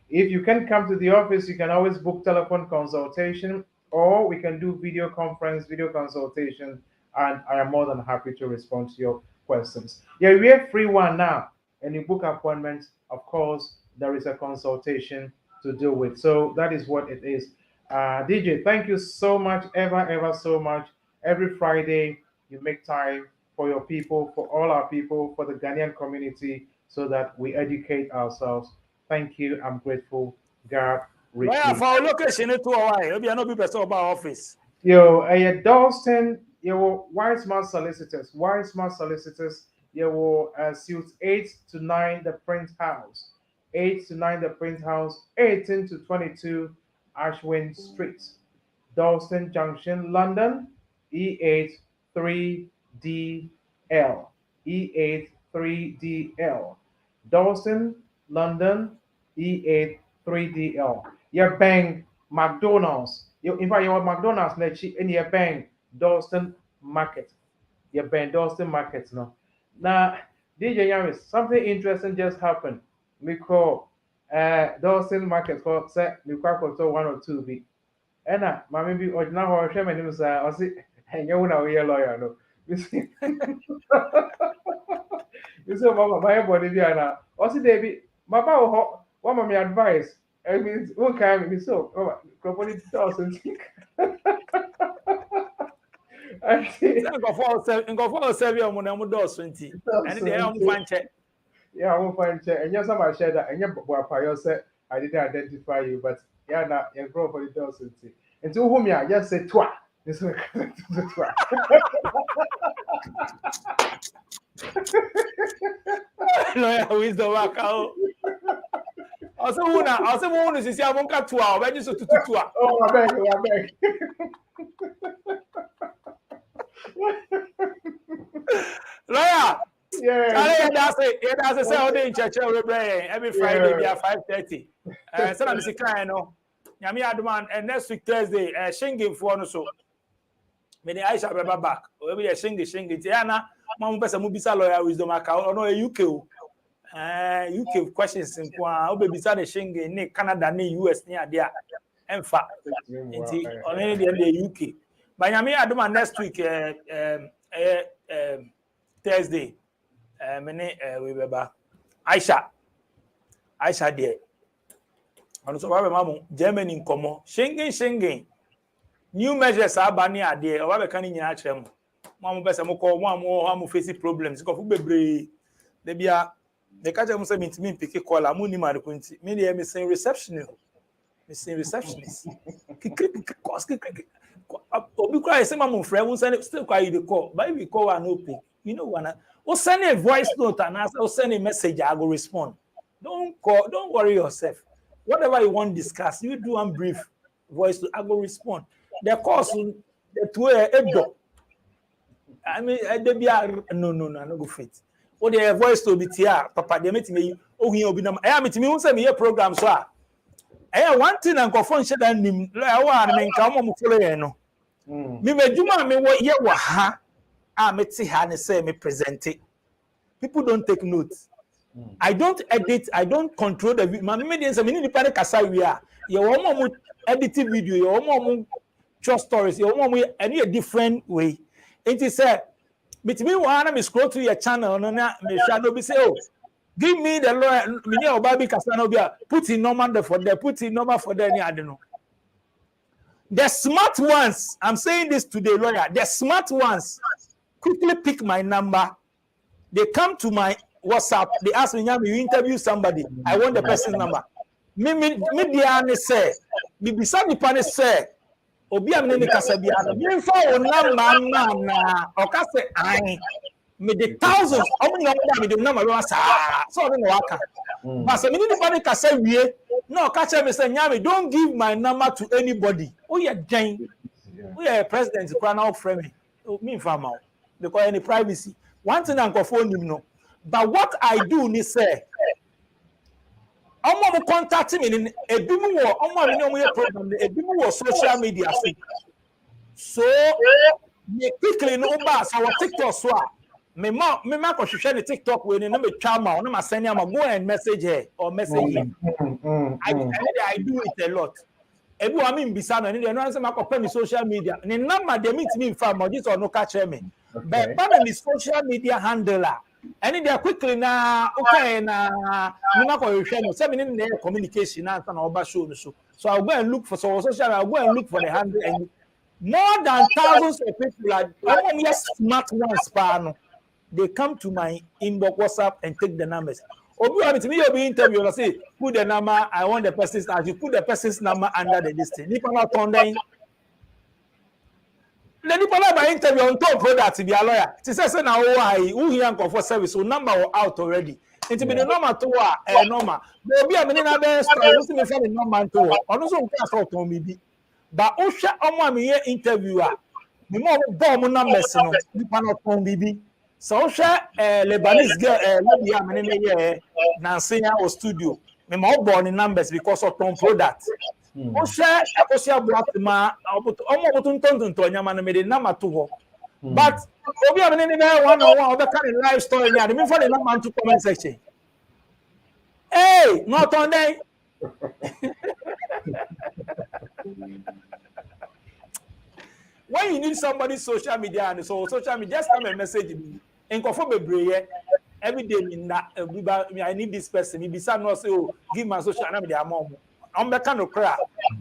If you can come to the office, you can always book telephone consultation, or we can do video conference, video consultation, and I am more than happy to respond to your questions. Yeah, we have free one now, and you book appointments. Of course, there is a consultation to deal with. So that is what it is. DJ, thank you so much, ever so much. Every Friday, you make time for your people, for all our people, for the Ghanaian community, so that we educate ourselves. Thank you. I'm grateful. God, Where richly. for location to why? Maybe I know people say about office. Yo, Dalston, yo, Wiseman Solicitors, yo, suits 8 to 9, the Print House, 8 to 9, the Print House, 18 to 22, Ashwin Street, Dalston Junction, London, E8 3DL, E8 3DL, Dalston, London, E8 3DL. Your bang McDonald's. In fact, your McDonald's in your bang Dalston Market. Your bang Dalston Market no. Now, DJ Yamis, something interesting just happened. We call Dalston Market for say we call 1 or 2 big. And my maybe original or shame and was I see and you know we are lawyer no. You see, you say mama my body be na. O see David, my ba what my advice. I mean, what kind of so? Oh, property 2000. Go for 7 on them doors 20. And they are one check. Yeah, I won't find check. And yes, I'm share that. And you said I didn't identify you, but yeah, now you grow for the doors 20. And to whom you just say twa. This is twa. No, wisdom work out. Also, one is a monka 2 hours. I just to 2 hours. Oh, I beg. Lawyer. Yeah. That's it. Say all day in church every Friday at 5:30. So I'm sick, I know. Yami Adman, and next week Thursday, singing for no so. Many Aisha be back. We be singing. Tiana, mama pesa mu bisa lawyer wisdom account. No UK. UK questions in kwa. We be bisa the singing ni Canada ni US ni adia. Emfa. Inti only the UK. But Yami Adman next week Thursday. We be back. Aisha there. And so we mamu Germany nkomo. Singing. New measures are banning a day, or we can in your chem. Mamu pesa mo call one face problems. Go for bebre. They be a the catch them say me pick call amuni ma kunti. Me dey missing receptionist. Obi cry say mamu friend won send still cry you call. But if you call and no pick, you know wanna. Or send a voice note and ask, or send a message, I will respond. Don't worry yourself. Whatever you want to discuss, you do one brief voice to I will respond. The course the two edo. I mean they be no go fit. Or the voice to be here, papa, they meet me, oh he will be no. I meet me who send me a program so. I one thing and go function and him I mean come on follow no. Me juma me what ye wa ha. Say me present it. People don't take notes. I don't edit. I don't control the video. My media me need to kasa we are. You want editing video. You want short stories. You want any different way. It is said. Between one me scroll through your channel. No na me shadow be say oh. Give me the lawyer. Me need Obabi Casanova. Put in number for there. Put in number for there. I don't know. The smart ones. I'm saying this today, lawyer. The smart ones. Quickly pick my number. They come to my WhatsApp. They ask me, you interview somebody. I want the person's number. Me diane say, me bisa ni pane say, obi amene ni kasa bia no. Me fa o number na o ka say ai. Me the thousands, omo number me the number we sa. So no waka. But say me ni pane kasa wie, no ka che me say nyame don't give my number to anybody. Oh yeah, Jane. We are president Kwana frame me farmer. Because any privacy. One thing I'm phone him no. But what I do ni say, I'm contact me in a bimu or program, a bimu or social media. So me quickly no bas our TikTok swap. Me ma ko share TikTok when no me chama, no ma send am go and message her or message him. I do it a lot. Ebu ami mbisa no ni no say ma ko pe me social media. Ni number dey meet me in farm or this or no catch me. But the social media handler, and they are quickly now okay na say me communication and show. So I'll go and look for social. I'll go and look for the handle, and more than thousands of people are smart ones. They come to my inbox WhatsApp and take the numbers. Obi to me you'll be interview. I say put the number. I want the person's. As you put the person's number under the listing. If I'm not on there. The people by interview on top product to be a lawyer. She says now who here for service so number out already. It be the number to number. There be a minute there story me find the number to. Also class out on me. But Osha omo me interviewer. Me more bomb numbers no. People not on bibi. So Osha Lebanese girl lady am me Nancy or studio. Me more born in numbers because of ton product. Osha black ma omo botun to nyama na me de number to ho. But obi am ni one on one obe kind of live story ni me for the number to comment section. Hey, not on there. When you need somebody's social media and so social media, just come and message me. And confirm every day in that I need this person. Maybe some not say, oh, give my social media mom. I'm the kind of crowd.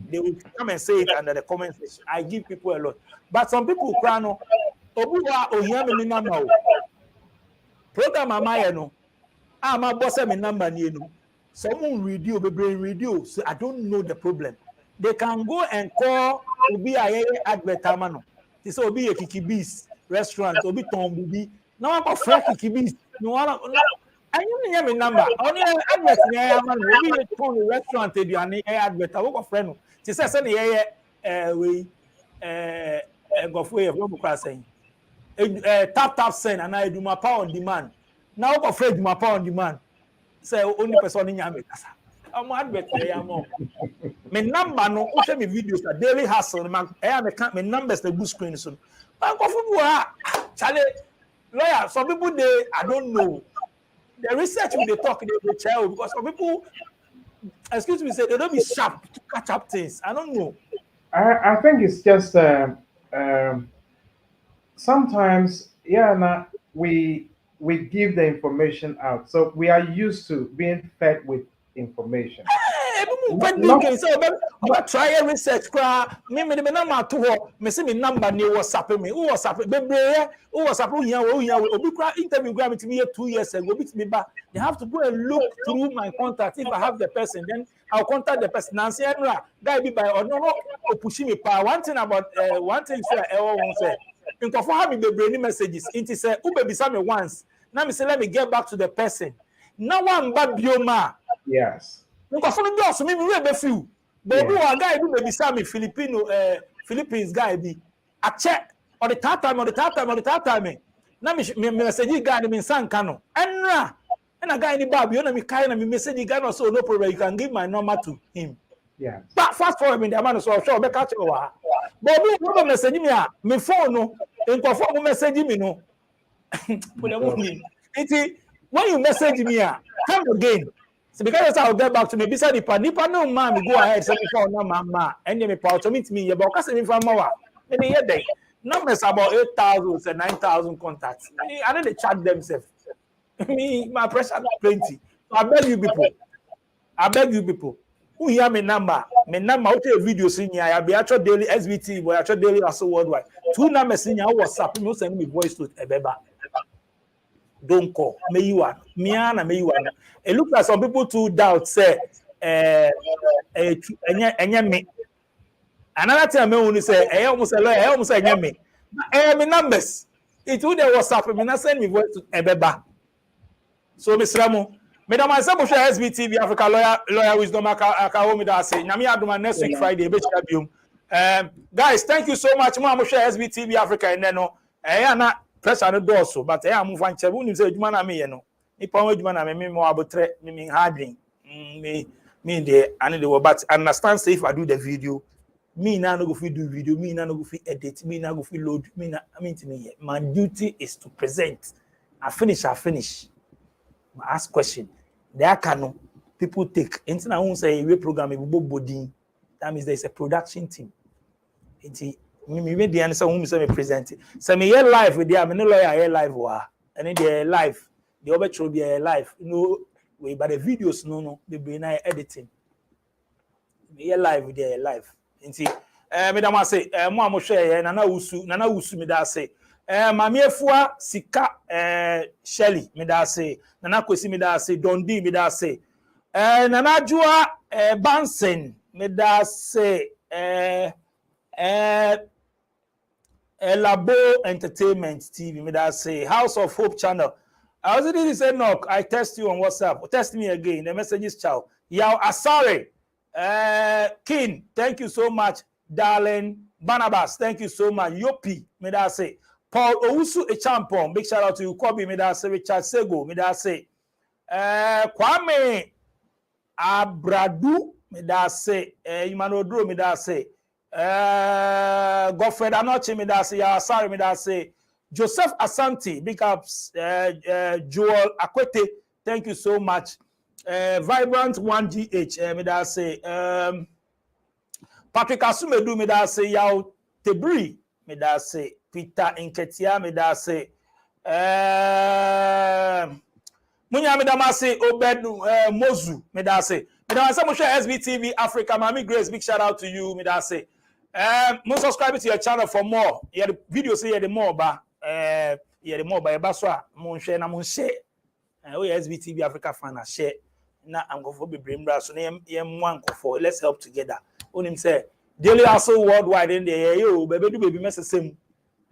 They will come and say it under the comment section. I give people a lot. But some people cry no. Obuwa ohia me number o. Program amaye no. My boss me number ni enu. Someone radio be brain radio. So I don't know the problem. They can go and call obi aye advertisement no. They say obi a Kiki Bees restaurant, obi Tom Bubi. Now I'm a fresh Kiki Bees. No, I you me number. Only advert ni aye man. Obi a Tom restaurant dey an advert. I work friend no. They say say we go for you no go saying. Tap send and I do my power on demand. Now I'm afraid my power on demand. Say only person in Yami. I'm advert my number no show me videos a daily hustle man. My numbers the blue screen soon. But Charlie lawyer, some people I don't know. The research when they talk they tell because some people excuse me say they don't be sharp to catch up things. I don't know. I think it's just sometimes we give the information out, so we are used to being fed with information. Try a research me number to me see me number ni WhatsApp me WhatsApp bebre WhatsApp obi interview grant me 2 years ago bit me back. They have to go and look through my contact. If I have the person, then I'll contact the person. Nancy Enra guy be by or no pushing me power. One thing say I won't say in for have me bebre messages into say who baby me once now me say let me get back to the person now one bad bioma. Yes. Because from the doors, me be few. But one guy do baby Sammy Philippines guy be a check on the third time. Now me message guy me san kano. And a guy in the bar, you know me kind of me message guy so no problem. You can give my number to him. Yeah. But fast forward me the man so sure be catch over. But me message me phone no. In perform message me no. Put the money. When you message me, come again. So because I'll get back to me, beside Nipa no man, go ahead, send me for no mama, and you me power to meet me, about casting me from Mawa. Maybe a day. Numbers about 8,000 and 9,000 contacts. I know they chat themselves. Me, my pressure not plenty. So I beg you people. Who hear me number? Me number, I'll take a video in here. I'll be actual daily SBT, but actual daily also worldwide. 2 numbers in here, WhatsApp, you send me voice to a beba. Don't call. May you are. May you are. It looks like some people too doubt say me. Another time me only say almost me. Me numbers. It would WhatsApp me not send me voice to Ebeba. So Mr. Ramu, me da myself share SBTV Africa lawyer wisdom aka ho me da say. Nyame adoma next week Friday be share biom. Guys, thank you so much. Mo share SBTV Africa and then no. Na pressure no door so but I move and chebu nim say adwuma na me ye no nipa ho adwuma na me mo abotre me harding me dey and they were but understand say if I do the video me na no go fit do video me na no go fit edit me na go fit load me na I mean to me my duty is to present. I finish I ask question there can people take anything I won't say we program e body that means there is a production team me the answer whom say me present say me here live with them me no lawyer here live wa and they live the other show be live way but the videos no they be na editing me here live with there live nti me da ma say mo share here nana wusu me da say mama efua sika Shelly me da say nana kwesi me da say Dondi me da say nana jua Bansen me da say Labo Entertainment TV, me that say House of Hope channel. I also did say knock. I test you on WhatsApp. Test me again. The message is ciao. Yao Asare. King, thank you so much. Darling Barnabas, thank you so much. Yopi, me that say. Paul Owusu Echampon, big shout out to you. Kobe, me that say. Richard Sego, me that say. Kwame Abradu, me that say. Imanodro, me that say. Godfred Anochi me that say sorry me that say Joseph Asante big ups Joel Akwete thank you so much Vibrant 1GH me that say Patrick Asumedu me that say Yao Tebri me that say Peter Inketia me that say Munya me that say Obed Mozu me that say me that say SBTV Africa Mami Grace big shout out to you me that say Subscribe to your channel for more. Yeah, the video say the more ba the more ba eba so a mo share na mo share. We SBTV Africa fan share. Na I'm going for be bra so na yem one for let's help together. Onim say daily also worldwide in the yo baby do baby mess same.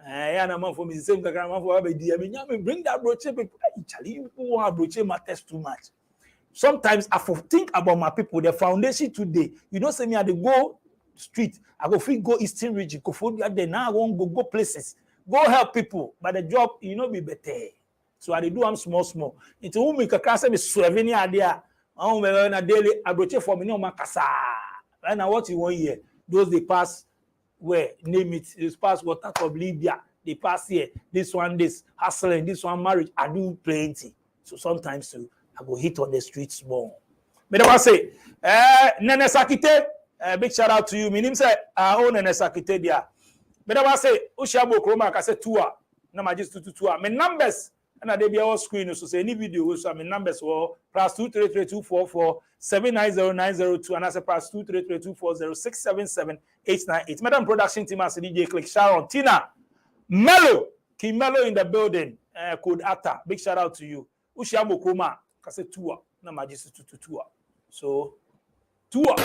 Yeah na man for me same kakra man for be dia me bring that brochure people. Charlie you want brochure matters too much. Sometimes I think about my people, the foundation today. You don't say me at the go street. I go free go Eastern region. Go for there now. I won't go places. Go help people. But the job, be better. So I do. I'm small. Into whom we can class me souvenir idea. I'm na daily. I broche for me no makasa. Right now, what you want here? Those they pass where name it. They pass water of Libya. They pass here. This one, this hustling. This one marriage. I do plenty. So sometimes too. I go hit on the streets more. Me never say, Nene Sakite, big shout out to you. My name say, own Nene Sakite there. Me never say, Ushabo Kroma, I say tour. No, I just do tour. My numbers, and I be all screen. So say any video, so my numbers were +2332447909002, and I say +23324067789. Madam production team as DJ Click Sharon, Tina, Mello, King Mello in the building, Code Atta. Big shout out to you. Ushabo Kroma. Kase tour na majisi tour. So tour.